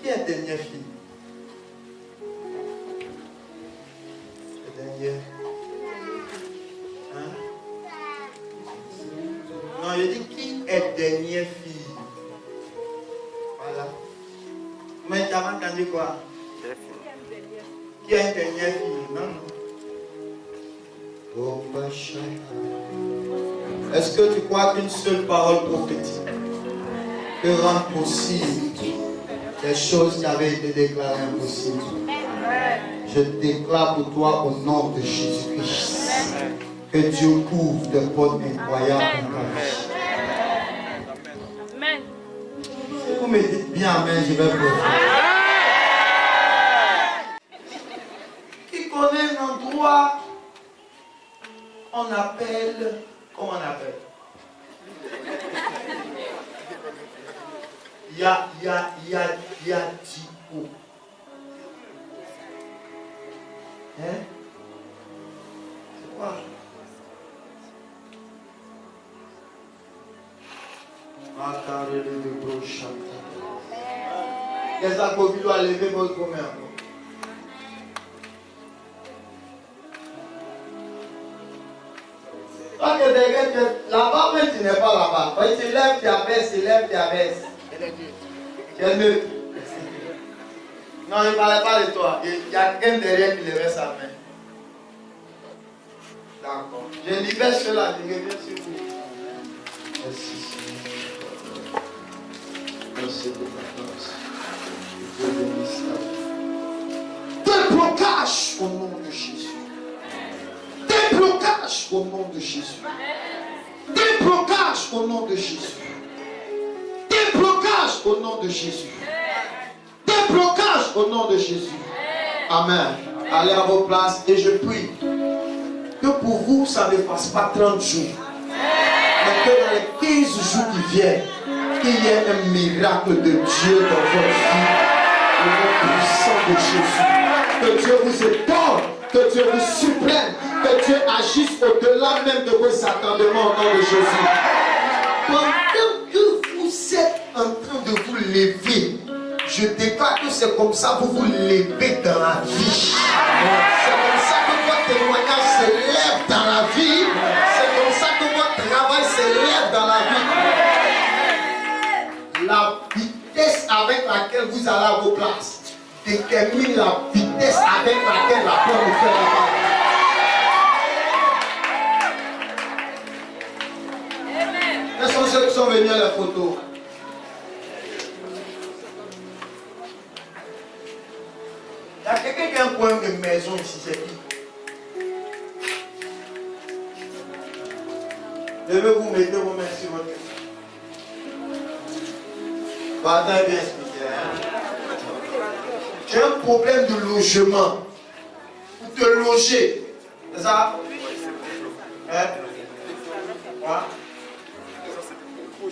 Speaker 1: Qui est la dernière fille? La dernière. Hein? Non, je dis qui est la dernière fille? Voilà. Mais tu as entendu quoi? Qui est la dernière fille? Non, non. Oh, est-ce que tu crois qu'une seule parole prophétique peut rendre possible les choses qui avaient été déclarées impossibles? Je déclare pour toi au nom de Jésus-Christ que Dieu ouvre des portes incroyables dans ta vie. Amen. Si vous me dites bien Amen, je vais pleurer. Qui connaît un endroit on appelle, comment on appelle? Yadiko. Hein? C'est quoi? Les accovis doivent lever votre main. Parce que là-bas, mais tu n'es pas là-bas. Quand tu lèves, tu abaisses, tu lèves, tu abaisses. Tu es neutre. Non, il ne parlait pas de toi. Il y a quelqu'un derrière qui levait sa main. D'accord. Je libère cela, je reviens sur vous. Merci Seigneur. Merci de ta grâce. Je bénis ta vie. Déblocage au nom de Jésus. Déblocage au nom de Jésus. Déblocage au nom de Jésus. Déblocage au nom de Jésus. Déblocage au nom de Jésus. Amen. Allez à vos places et je prie que pour vous, ça ne passe pas 30 jours. Mais que dans les 15 jours qui viennent, qu'il y ait un miracle de Dieu dans votre vie. Au nom puissant de Jésus. Que Dieu vous étonne, que Dieu vous supplème, que Dieu agisse au-delà même de vos attendements au nom de Jésus. Pendant que vous êtes en train de vous lever, je déclare que c'est comme ça que vous vous levez dans la vie. C'est comme ça que votre témoignage s'élève dans la vie. C'est comme ça que votre travail s'élève dans la vie. La vitesse avec laquelle vous allez à vos places détermine la vitesse avec laquelle la porte vous fait la part. Quels sont ceux qui sont venus à la photo? Il y a quelqu'un qui a un problème de maison ici, c'est qui? Je vais vous mettre vos mains sur votre cœur. Attends, bien expliquer. Tu as un problème de logement. Pour te loger. C'est ça? Hein? Ouais.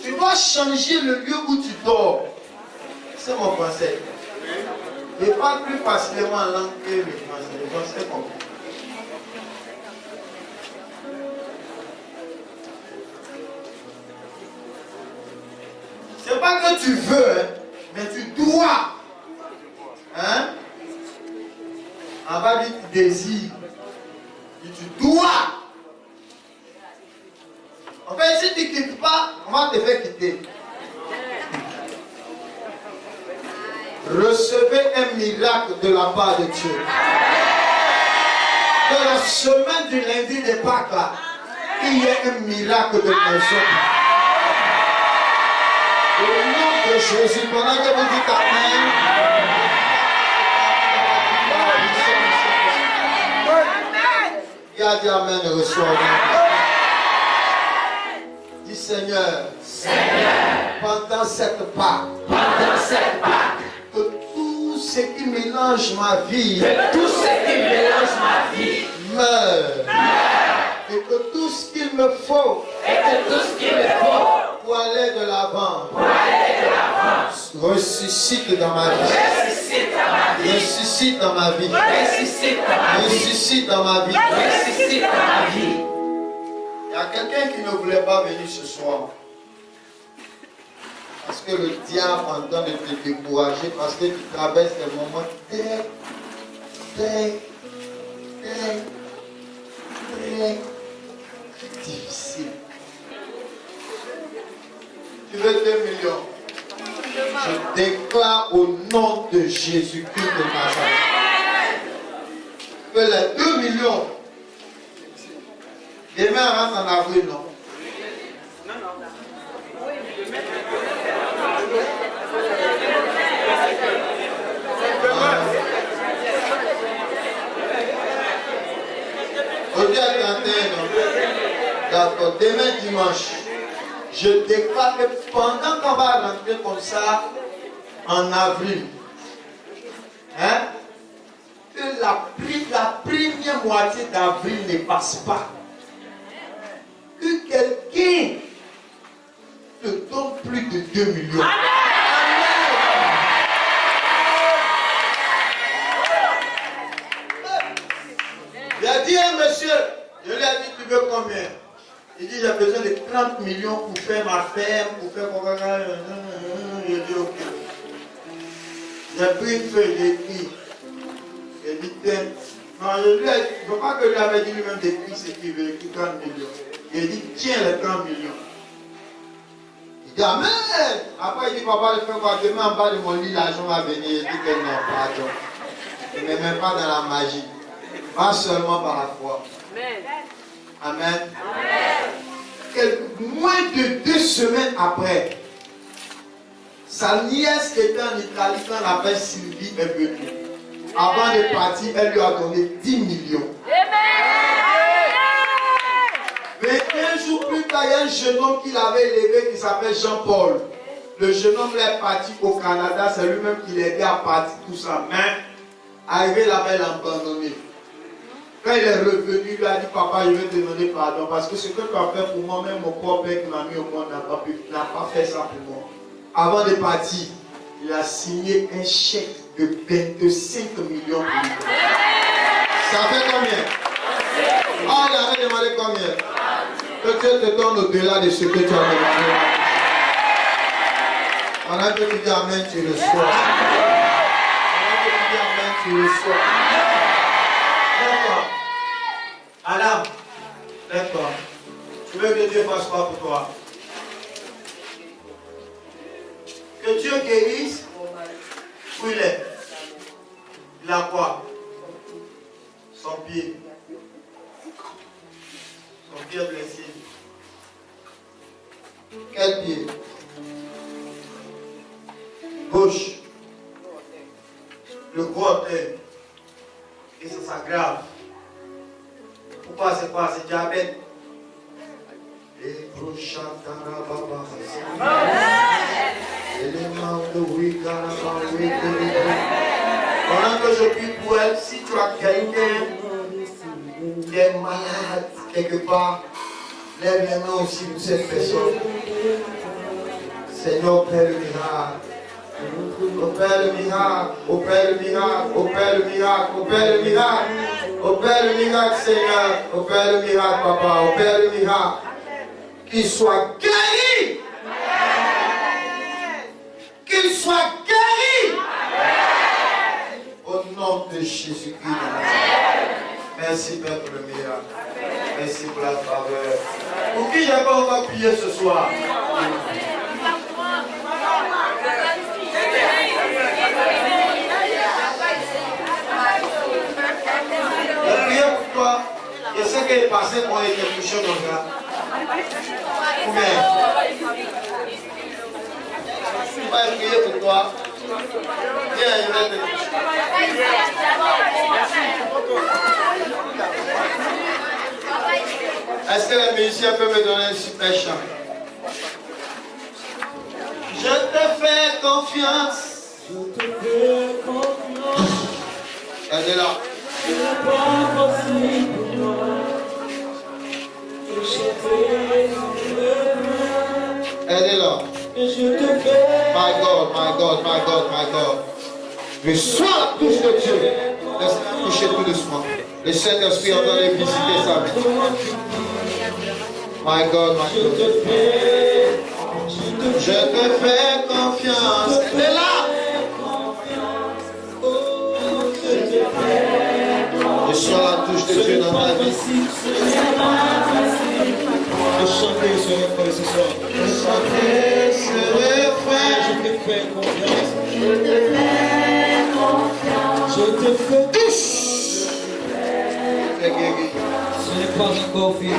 Speaker 1: Tu dois changer le lieu où tu dors. C'est mon conseil. Je parle plus facilement en langue que le français. Le français comprend. C'est pas que tu veux, hein, mais tu dois. Hein? On va dire tu désires. Et tu dois. En fait, si tu ne quittes pas, on va te faire quitter. Recevez un miracle de la part de Dieu. Que la semaine du lundi de Pâques, là, il y ait un miracle de maison. Au nom de Jésus, pendant que vous dites Amen, il a dit Amen et reçoit. Dis Seigneur, pendant cette Pâques, que tout ce qui mélange ma vie, meurt. Et que tout ce qu'il me faut, pour aller de l'avant, ressuscite dans ma vie. Ressuscite dans ma vie. Ressuscite dans ma vie. Il y a quelqu'un qui ne voulait pas venir ce soir. Parce que le diable est en train de te décourager, parce que tu traverses des moments très difficiles. Tu veux 2 millions. Je déclare au nom de Jésus-Christ de Nazareth que les 2 millions, demain rentre en avril, non? Aujourd'hui à 31, non? D'accord, demain dimanche. Je déclare que pendant qu'on va rentrer comme ça en avril, hein, que la première moitié d'avril ne passe pas. Que quelqu'un te donne plus de 2 millions. Amen. Il a dit à monsieur, je lui ai dit, tu veux combien? Il dit, j'ai besoin de 30 millions pour faire ma ferme, pour faire quoi. Je dis, ok. J'ai pris une feuille d'écrit. J'ai dit, tiens. Non, je lui ai dit, il ne faut pas que je lui avais dit lui-même d'écrire ce qu'il veut, écrire 30 millions. J'ai dit, tiens les 30 millions. Il dit, amen. Après, il dit, papa, je fais quoi? Demain, en bas de mon lit, l'argent va venir. Il dit que non, pardon. Il ne met même pas dans la magie. Pas seulement par la foi. Amen. Amen. Moins de 2 semaines après, sa nièce qui était en Italie, qu'on appelle Sylvie, est venue. Avant de partir, elle lui a donné 10 millions. 21 jours plus tard, il y a un jeune homme qu'il avait élevé qui s'appelle Jean-Paul. Le jeune homme est parti au Canada, c'est lui-même qui l'a aidé à partir tout ça. Mais, arrivé là-bas, il l'a abandonné. Quand il est revenu, il lui a dit, papa, je vais te demander pardon parce que ce que tu as fait pour moi, même mon propre père qui m'a mis au monde n'a pas fait ça pour moi. Avant de partir, il a signé un chèque de 25 millions pour lui. Ça fait combien? Oh, il avait demandé combien? Que Dieu te donne au-delà de ce que tu as demandé. Pendant que tu dis amen, tu reçois. Pendant que tu dis amen, tu reçois. Lève-toi. Adam, lève-toi. Tu veux que Dieu fasse quoi pour toi? Que Dieu guérisse. Où il est? Il a quoi? Son pied. Son pied blessé. Quel pied? Gauche. Le gros orteil. Et ça s'aggrave. Pourquoi c'est quoi? C'est diabète. Et pendant que je prie pour elle, si tu as quelqu'un qui est malade quelque part, lève les mains aussi pour cette personne. Seigneur, opère le miracle. Opère le miracle, opère le miracle, opère le miracle, opère le miracle. Opère le miracle, Seigneur. Opère le miracle, papa. Opère le miracle. Qu'il soit guéri. Qu'il soit guéri. Au nom de Jésus-Christ. Merci Père pour le miracle. Merci pour la faveur. Pour qui j'ai pas encore prié ce soir? La prière pour toi, je sais qu'elle est passée pour aller te toucher comme ça. Combien? Je vais prier pour toi. Viens, je vais te toucher. Est-ce que les musiciens peuvent me donner un super chant? Je te fais confiance. Je te fais confiance. Aidez-la. Ce n'est pas possible pour moi de chanter sans le aidez-la. Je te fais. My God, my God, my God, my God. Reçois la touche de Dieu. Laisse-la toucher tout doucement. Le Saint-Esprit est en train de visiter sa vie. My God, my God. Je te fais confiance. Aidez-la. Reçois la touche de Dieu dans ma vie. De chanter ce refrain ce soir. De chanter ce refrain. Je te fais confiance. Je te fais confiance. Je te fais touche. Fais guéri. Ce n'est pas encore fini.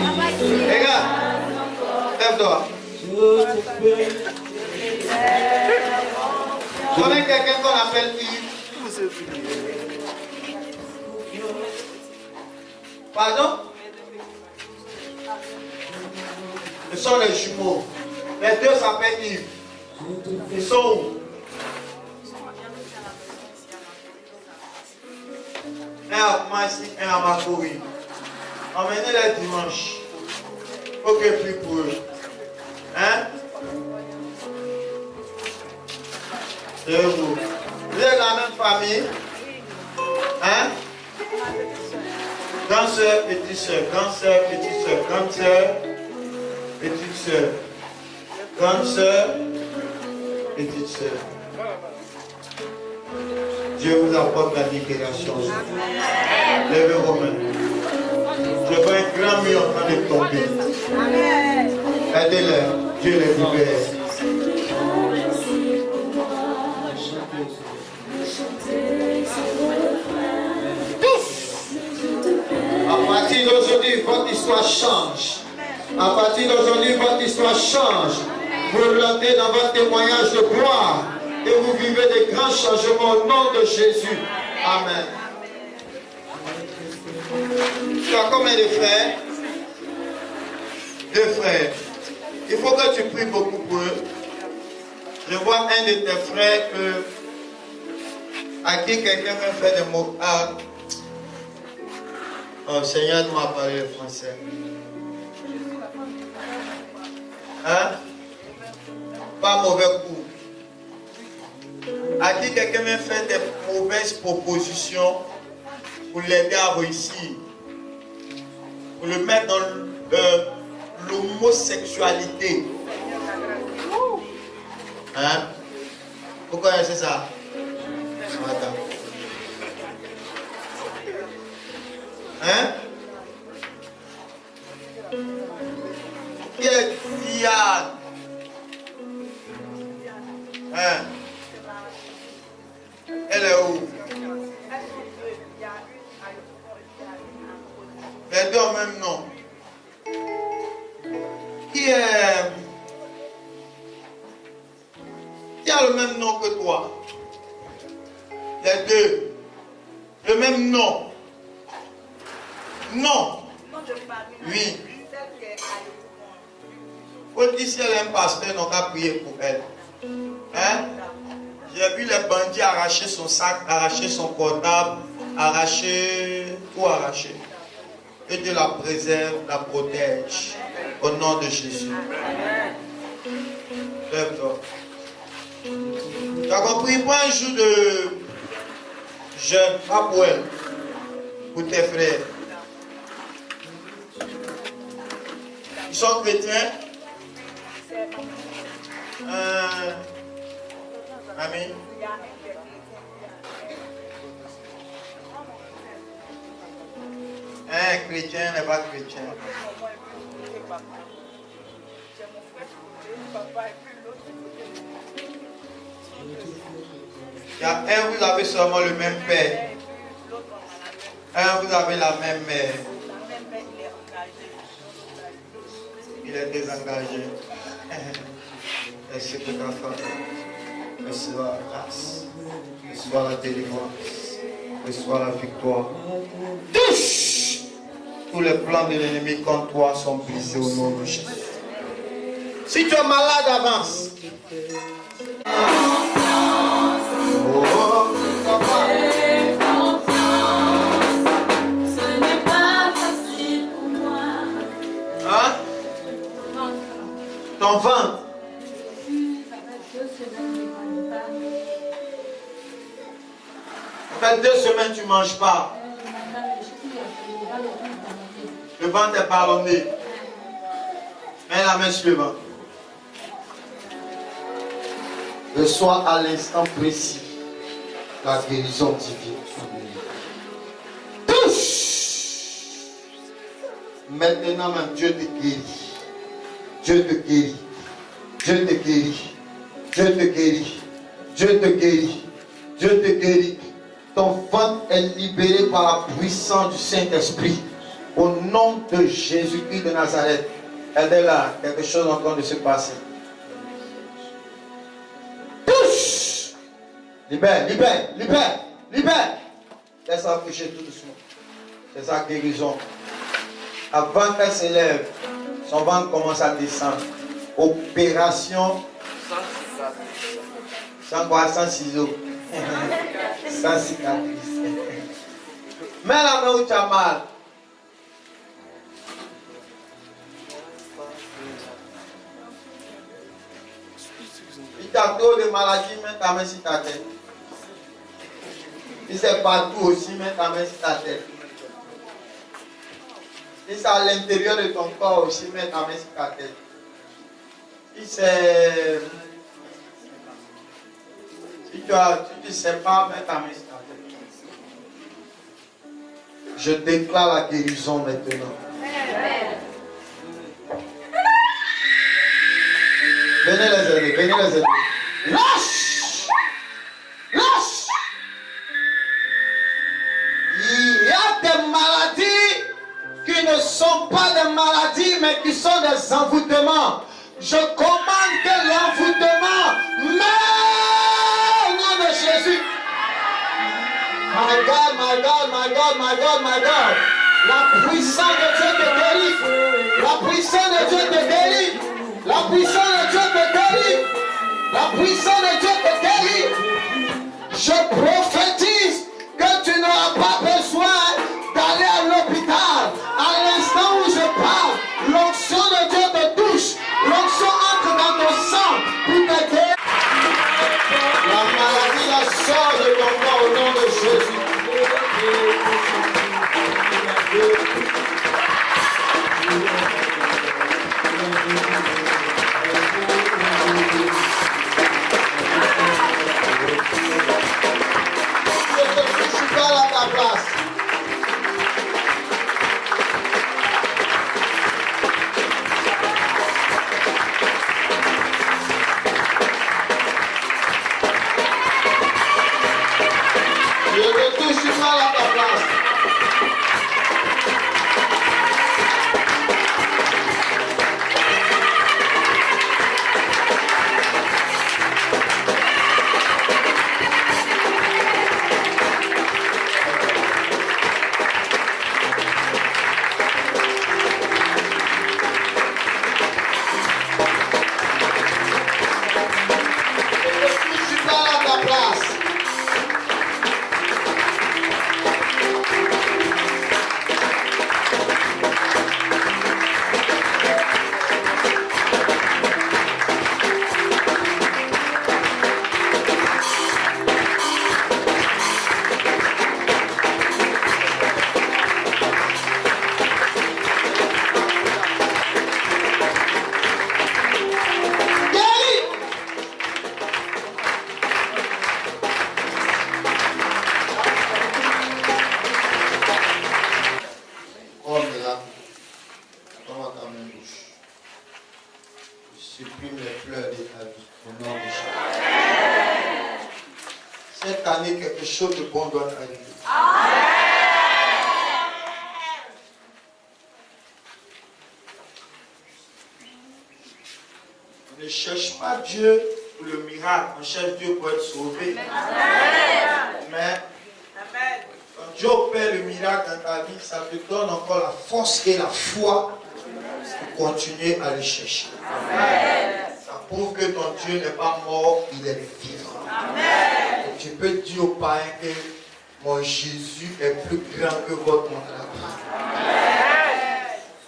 Speaker 1: Regarde. Lève-toi. Je te fais. Je connais quelqu'un qu'on appelle Yves. Pardon? Ce sont les jumeaux. Les deux s'appellent Yves. Ils sont où? Un à Kumasi, un à Makori. Emmenez-les dimanche. Ok, plus pour eux. Hein? C'est vous. Vous êtes la même famille? Hein? Grande soeur, petite soeur, grande soeur, petite soeur, grande soeur, petite soeur, grande soeur, petite soeur. Dieu vous apporte la libération. Levez vos mains. Je vois un grand mur en train de tomber. Aidez-les. Dieu les libère. À partir d'aujourd'hui, votre histoire change. À partir d'aujourd'hui, votre histoire change. Vous rentrez dans votre témoignage de gloire et vous vivez des grands changements au nom de Jésus. Amen. Tu as combien de frères? 2 frères. Il faut que tu pries beaucoup pour eux. Je vois un de tes frères à qui quelqu'un m'a fait des mots. Ah. Oh, Seigneur m'a parlé le français. Hein? Pas mauvais coup. À qui quelqu'un m'a fait des mauvaises propositions pour l'aider à réussir. Pour le mettre dans l'homosexualité. Hein? Vous connaissez ça? Attends. Hein? Qui est Diane? Hein? Elle est où? Les deux au même nom. Qui a le même nom que toi? Les deux. Le même nom. Non. Oui. Faut dire si elle est un pasteur, on va prier pour elle. Hein? J'ai vu les bandits arracher son sac, arracher son portable, arracher, tout arracher. Que Dieu la préserve, la protège. Au nom de Jésus. Lève-toi. Tu as compris? Pas un jour de jeûne, pas pour elle, pour tes frères. Ils sont chrétiens. Amen. Un chrétien n'est pas chrétien. Il y a un, vous avez seulement le même père. Un, vous avez la même mère. Il est désengagé. Merci pour ta femme. Reçois la grâce. Reçois la délivrance. Reçois la victoire. Touche! Tous les plans de l'ennemi contre toi sont brisés au nom de Jésus. Si tu es malade, avance. Hein? Ton ventre. Ça fait 2 semaines que tu ne manges pas. Le ventre est ballonné. Mets la main sur le ventre. Reçois à l'instant précis la guérison divine. Touche! Maintenant même, Dieu te guérit. Dieu te guérit. Dieu te guérit. Dieu te guérit. Dieu te guérit. Dieu te guérit. Ton ventre est libéré par la puissance du Saint-Esprit. Au nom de Jésus-Christ de Nazareth. Aidez-la, quelque chose est en train de se passer. Touche! Libère, libère, libère, libère. Laisse-la coucher tout doucement. C'est sa guérison. Avant qu'elle s'élève, son ventre commence à descendre. Opération sans quoi, sans ciseaux. Sans cicatrice. Mets la main où tu as mal. Si tu as trop de maladies, mets ta main sur ta tête. Si c'est partout aussi, mets ta main sur ta tête. Si c'est à l'intérieur de ton corps aussi, mets ta main sur ta tête. Si c'est... Si tu ne sais pas, mets ta main sur ta tête. Je déclare la guérison maintenant. Venez les aider, venez les aider. Lâche! Lâche! Il y a des maladies qui ne sont pas des maladies, mais qui sont des envoûtements. Je commande que l'envoûtement meure au nom de Jésus. My God, my God, my God, my God, my God. La puissance de Dieu te délivre. La puissance de Dieu te délivre. La puissance de Dieu te délivre. La puissance de Dieu te délivre. Je prophétise que tu n'auras pas besoin d'aller à l'hôpital. À l'instant où je parle, l'onction de Dieu te touche. L'onction entre dans ton sang pour te guérir. La maladie la sort de ton corps au nom de Jésus. Je suis pas à ta place. Je ne touche pas à ta place. Supprime les pleurs de ta vie au nom de Jésus. Cette année, quelque chose de bon doit arriver. On ne cherche pas Dieu pour le miracle, on cherche Dieu pour être sauvé. Mais quand Dieu opère le miracle dans ta vie, ça te donne encore la force et la foi pour continuer à le chercher. Ça prouve que ton Dieu n'est pas mort, il est vivant. Et tu peux dire au païen que mon Jésus est plus grand que votre montagne.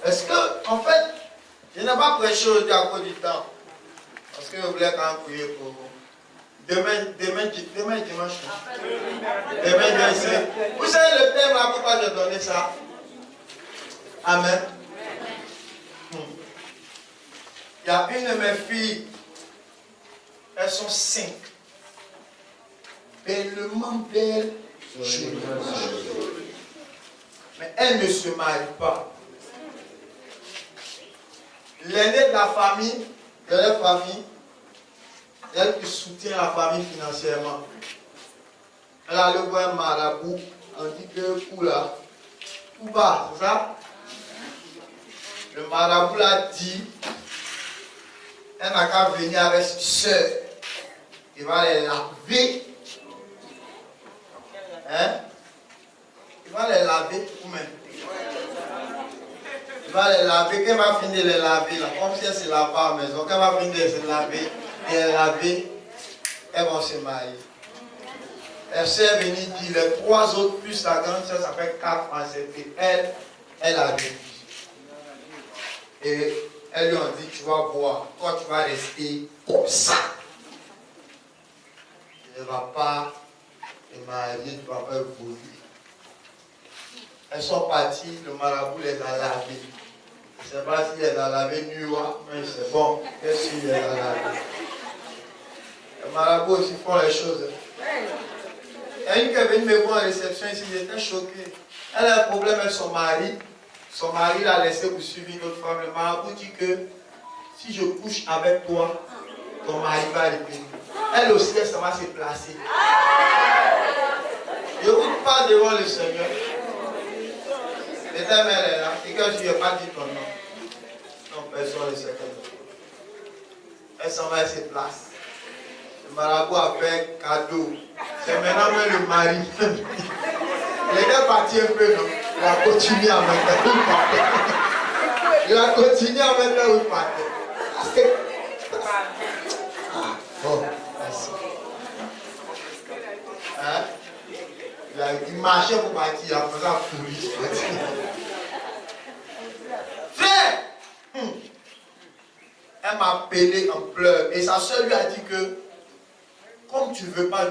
Speaker 1: Est-ce que, en fait, je n'ai pas prêché aujourd'hui à cause du temps. Parce que je voulais quand même prier pour vous. Demain dimanche. Demain, vous savez le thème là, pourquoi j'ai donné ça? Amen. Il y a une de mes filles, elles sont 5. Bellement belles, jolies. Mais elles ne se marient pas. L'aînée de la famille, de leur famille, elle qui soutient la famille financièrement. Elle a le voir un marabout, on dit que pour là, tout bas, c'est ça? Le marabout l'a dit, elle n'a qu'à venir avec ses soeurs. Il va les laver. Hein? Il va les laver ou même. Il va les laver. Quand elle va finir de les laver, là, comme si elle se lave pas à la maison, quand elle va finir de se laver et les laver, elles vont se marier. Elle s'est venue dire les 3 autres plus la grande soeur, ça fait 4 ans. C'était elle a vécu. Et elles lui ont dit, tu vas voir, toi tu vas rester comme ça. Tu ne vas pas te marier, tu ne vas pas évoluer. Elles sont parties, le marabout les a lavées. Je ne sais pas si elle a lavé nu, mais c'est bon. Qu'est-ce qu'il les a lavées? Les marabouts aussi font les choses. Il y a une qui est venue me voir en réception ici, j'étais choqué. Elle a un problème avec son mari. Son mari l'a laissé pour suivre une autre femme. Le marabout dit que si je couche avec toi, ton mari va revenir. Elle aussi, ça va se placer. Je vous parle devant le Seigneur. Mesdames, elle est là. Et que je n'ai pas dit ton nom. Non, personne ne sait ton nom. Elle s'en va, elle se place. Le marabout a fait cadeau. C'est maintenant même le mari. Il était parti un peu, non? Il a continué à mettre où il partait. Il a continué à mettre où il partait. Bon, merci. Hein? Il marchait pour partir, après ça, pourri. Frère! Elle m'a appelé en pleurs. Et sa soeur lui a dit que, comme tu ne veux pas,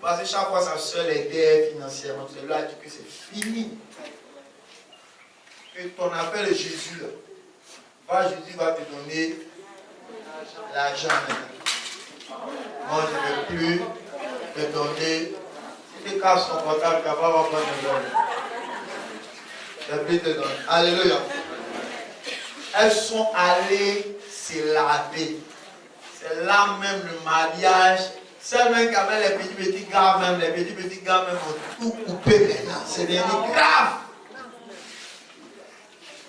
Speaker 1: parce que chaque fois sa soeur l'aidait financièrement, elle lui a dit que c'est fini. Que ton appel est Jésus là. Jésus va te donner l'argent maintenant. Moi, je ne vais plus te donner. Si tu casses ton portable, tu vas pas prendre le donner. Je vais plus te donner. Alléluia. Elles sont allées se laver. C'est là même le mariage. Celles même qui avaient les petits gars, même les petits gars même ont tout coupé maintenant. C'est devenu grave.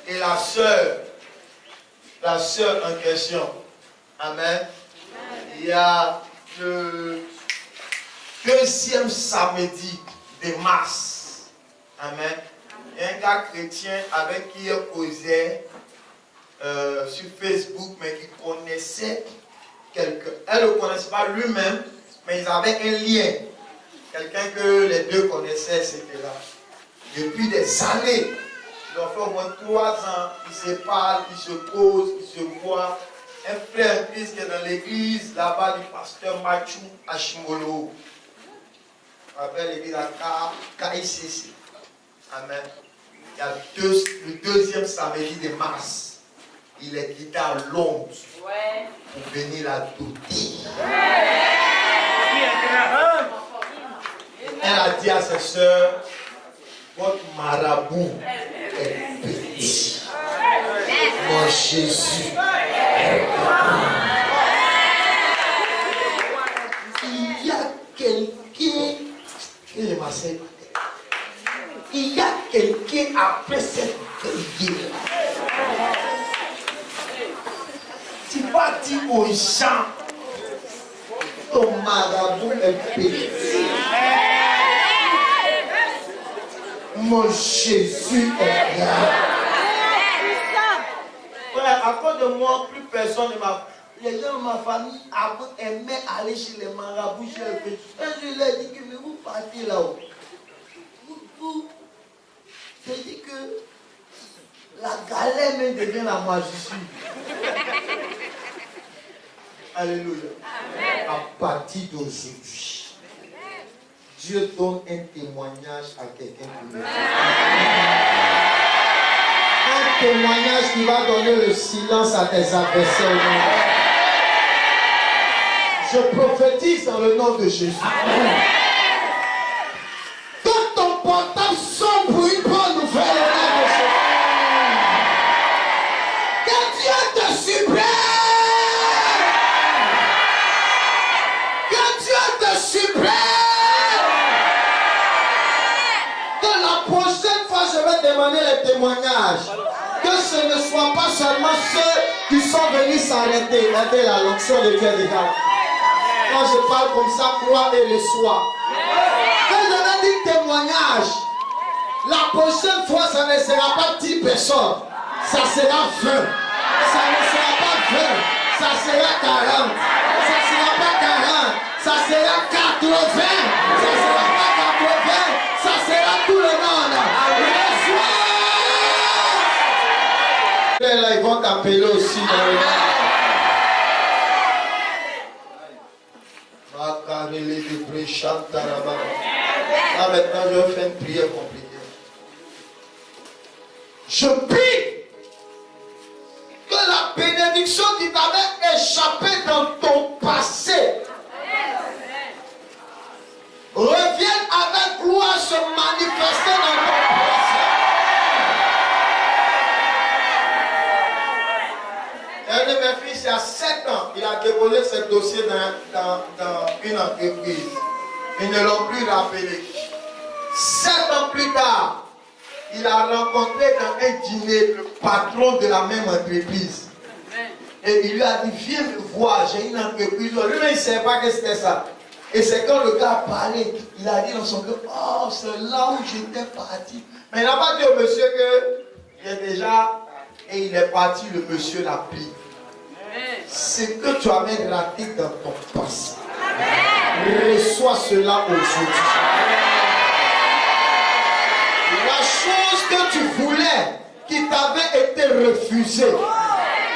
Speaker 1: Et la sœur en question, amen, il y a le deuxième samedi de mars, amen, il y a un gars chrétien avec qui il causait sur Facebook, mais qui connaissait quelqu'un. Elle ne le connaissait pas lui-même, mais ils avaient un lien. Quelqu'un que les deux connaissaient, c'était là. Depuis des années. Ils ont fait au moins 3 ans, ils se parlent, ils se causent, ils se voient. Un frère Christ qui est dans l'église, là-bas, du pasteur Mathieu Ashimolo. On appelle l'église à KICC. Amen. Il y a le deuxième samedi de mars. Il est quitté à Londres pour venir la doter. Elle a dit à ses soeurs, votre marabout est petit. Mon Jésus est grand. Il y a quelqu'un, il y a quelqu'un après cette prière. Tu vas dire aux gens, ton marabout est petit. Mon Jésus est grand. Frère, à cause de moi, plus personne ne m'a. Les gens de ma famille aimaient aller chez les marabouts, chez les petits. Et je leur ai dit que mais vous partez là-haut. J'ai dit que la galère même devient la moisissure. Alléluia. Amen. À partir d'aujourd'hui, Dieu donne un témoignage à quelqu'un pour lui. Un témoignage qui va donner le silence à tes adversaires. Je prophétise dans le nom de Jésus. Amen. Quand ton portable sonne pour une bonne nouvelle, que Dieu te supplée. Que la prochaine fois je vais demander les témoignages. Que ce ne soit pas seulement ceux qui sont venus s'arrêter. Regardez la l'onction de Dieu déjà. Quand je parle comme ça, crois et le soir. Quand je vais dire témoignage, la prochaine fois ça ne sera pas 10 personnes. Ça sera 20. Ça ne sera pas 20. Ça sera 40. Ça sera pas 40. Ça sera 80, ça sera pas 80, ça sera tout le monde. Là, ils vont t'appeler aussi dans le Là maintenant, je vais faire une prière compliquée. Je prie que la bénédiction qui t'avait échappé dans ton passé revienne avec gloire se manifester dans ton présent. Un de mes fils, il y a 7 ans, il a déposé ce dossier dans une entreprise. Ils ne l'ont plus rappelé. 7 ans plus tard, il a rencontré dans un dîner le patron de la même entreprise. Et il lui a dit, viens me voir, j'ai une entreprise. Lui-même, il ne savait pas que c'était ça. Et c'est quand le gars a parlé, il a dit dans son cœur, oh, c'est là où j'étais parti. Mais il n'a pas dit au monsieur qu'il est déjà, et il est parti, le monsieur l'a pris. Ce que tu avais raté dans ton passé, reçois cela aujourd'hui. La chose que tu voulais, qui t'avait été refusée,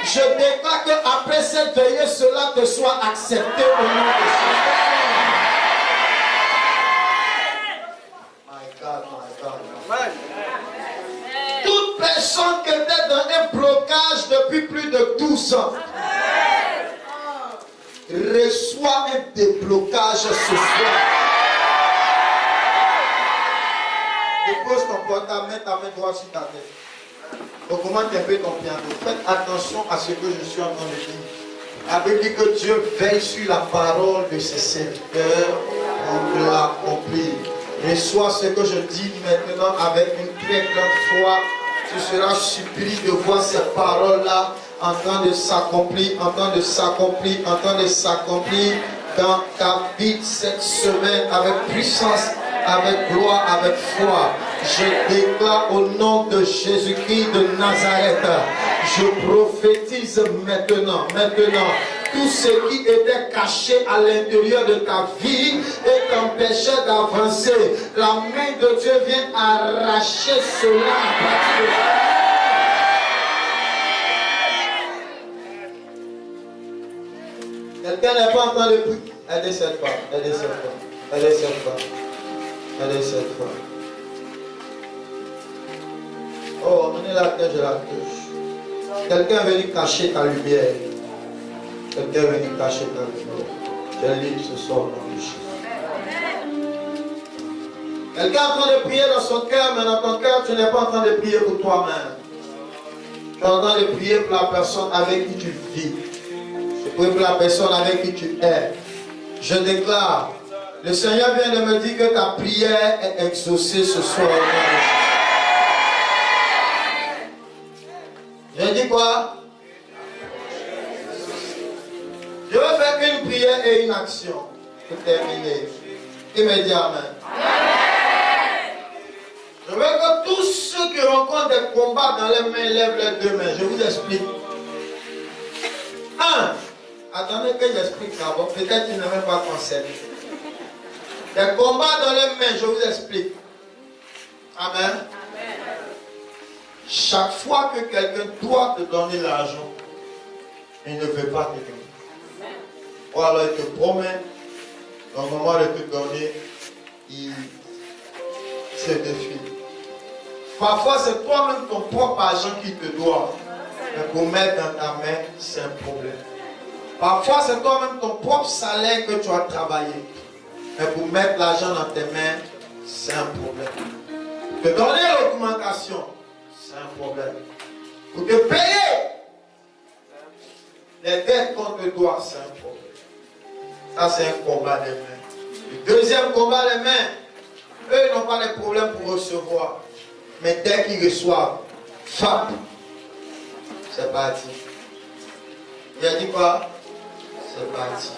Speaker 1: je déclare qu'après cette veillée, cela te soit accepté au nom de Jésus. My God, my God. Toute personne qui était dans un blocage depuis plus de 12 ans, reçoit un déblocage ce soir. Dépose ton portable, mets ta main droite sur ta tête. Augmente un peu ton piano. Faites attention à ce que je suis en train de dire. La Bible dit que Dieu veille sur la parole de ses serviteurs pour l'accomplir. Reçois ce que je dis maintenant avec une très grande foi. Tu seras surpris de voir ces paroles-là en train de s'accomplir, en train de s'accomplir, en train de s'accomplir dans ta vie cette semaine avec puissance, avec gloire, avec foi. Je déclare au nom de Jésus-Christ de Nazareth, je prophétise maintenant, tout ce qui était caché à l'intérieur de ta vie et t'empêchait d'avancer. La main de Dieu vient arracher cela à partir de quelqu'un n'est pas en train de prier. Aidez cette femme, aidez cette femme, aidez cette femme, aidez cette femme. Oh, amenez-la que je la touche. Quelqu'un est venu cacher ta lumière. Quelqu'un est venu cacher ta lumière. Je lis ce soir dans le Jésus. Quelqu'un est en train de prier dans son cœur, mais dans ton cœur, tu n'es pas en train de prier pour toi-même. Tu es en train de prier pour la personne avec qui tu vis. Pour la personne avec qui tu es. Je déclare, le Seigneur vient de me dire que ta prière est exaucée ce soir. Je dis quoi? Je veux faire une prière et une action pour terminer. Immédiatement. Je veux que tous ceux qui rencontrent des combats dans les mains lèvent les deux mains. Je vous explique. 1. Attendez que j'explique d'abord. Peut-être qu'il n'est même pas concerné. Les combats dans les mains, je vous explique. Amen. Amen. Chaque fois que quelqu'un doit te donner l'argent, il ne veut pas te donner. Ou alors il te promet, au moment de te donner, il se défie. Parfois, c'est toi-même ton propre argent qui te doit. Mais pour mettre dans ta main, c'est un problème. Parfois, c'est toi-même ton propre salaire que tu as travaillé. Mais pour mettre l'argent dans tes mains, c'est un problème. Te donner l'augmentation, c'est un problème. Pour te payer les dettes qu'on te doit, c'est un problème. Ça, c'est un combat des mains. Le deuxième combat des mains, eux n'ont pas de problème pour recevoir. Mais dès qu'ils reçoivent, fap, c'est parti. Il a dit quoi? C'est parti.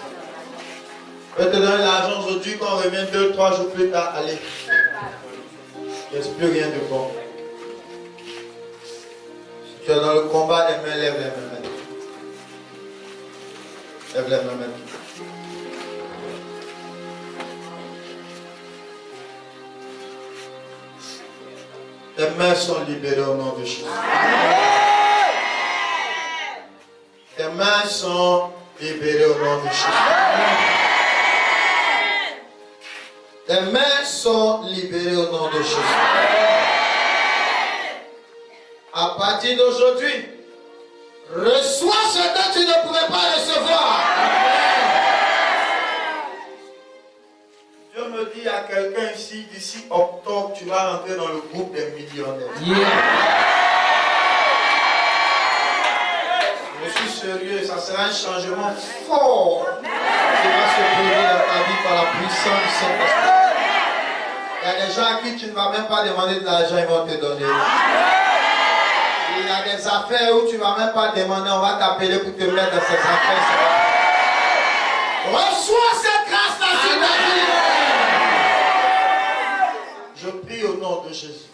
Speaker 1: Je vais te donner l'argent aujourd'hui, quand on revient 2-3 jours plus tard, allez. Il ne reste plus rien de bon. Si tu es dans le combat des mains, lève les mains maintenant. Lève les mains maintenant. Tes mains sont libérées au nom de Jésus. Tes mains sont libérées au nom de Jésus. Tes mains sont libérées au nom de Jésus. À partir d'aujourd'hui, reçois ce que tu ne pouvais pas recevoir. Dieu me dit à quelqu'un ici, d'ici octobre, tu vas rentrer dans le groupe des millionnaires. Yeah. Je suis sérieux, ça sera un changement fort qui va se produire dans ta vie par la puissance du Saint-Esprit. Il y a des gens à qui tu ne vas même pas demander de l'argent, ils vont te donner. Il y a des affaires où tu ne vas même pas demander, on va t'appeler pour te mettre dans ces affaires. Reçois cette grâce-là sur ta vie. Je prie au nom de Jésus.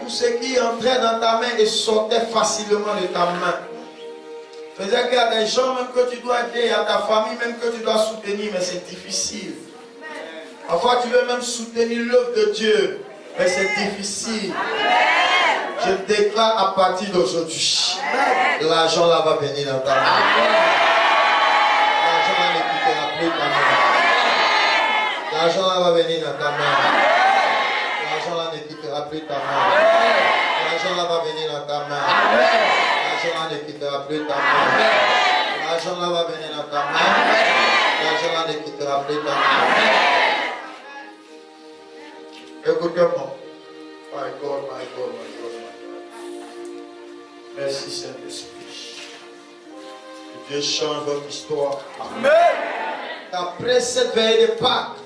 Speaker 1: Tout ce qui entrait dans ta main et sortait facilement de ta main. Faisait qu'il y a des gens même que tu dois aider, il y a ta famille même que tu dois soutenir, mais c'est difficile. Parfois tu veux même soutenir l'œuvre de Dieu, mais c'est difficile. Je déclare à partir d'aujourd'hui, l'argent là va venir dans ta main. L'argent là ne quittera plus ta main. L'argent là va venir dans ta main. L'argent là ne quittera plus ta main. L'argent là va venir dans ta main. L'argent là ne quittera plus ta main. L'argent là va venir dans ta main. L'argent là ne quittera plus ta main. Écoutez-moi. My God, my God, my God, my God. Merci Saint-Esprit. Que Dieu change votre histoire. Amen. Après cette veille de Pâques,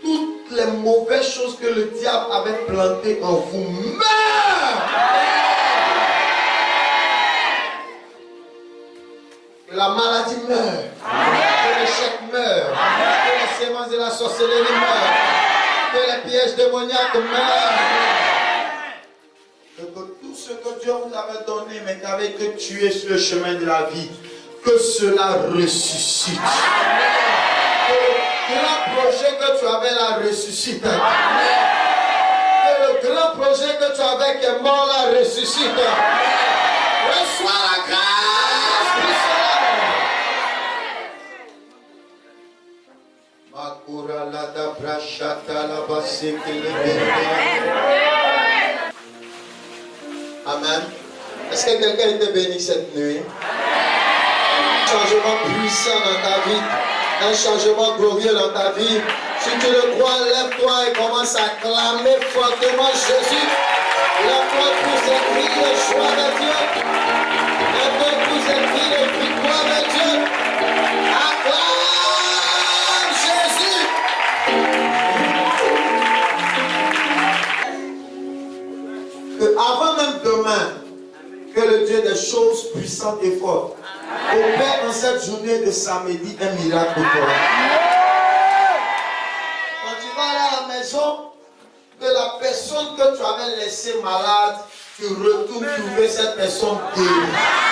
Speaker 1: toutes les mauvaises choses que le diable avait plantées en vous meurent. Que la maladie meurt. Que l'échec meurt. Que les sémences de la sorcellerie meurent. Que les pièges démoniaques meurent. Que tout ce que Dieu vous avait donné, mais qui avait été tué sur le chemin de la vie, que cela ressuscite. Que le grand projet que tu avais là ressuscite. Que le grand projet que tu avais qui est mort là ressuscite. Reçois la grâce pour cela. Amen. Est-ce que quelqu'un était béni cette nuit? Un changement puissant dans ta vie, un changement glorieux dans ta vie. Si tu le crois, lève-toi et commence à clamer fortement Jésus. Lève-toi pour cette vie de joie de Dieu. Lève-toi pour cette vie de victoire de Dieu. Acclame Jésus. Que avant même demain, que le Dieu des choses puissantes et fortes opère en cette journée de samedi un miracle pour toi. Quand tu vas aller à la maison, que la personne que tu avais laissée malade, tu retournes trouver cette personne guérie.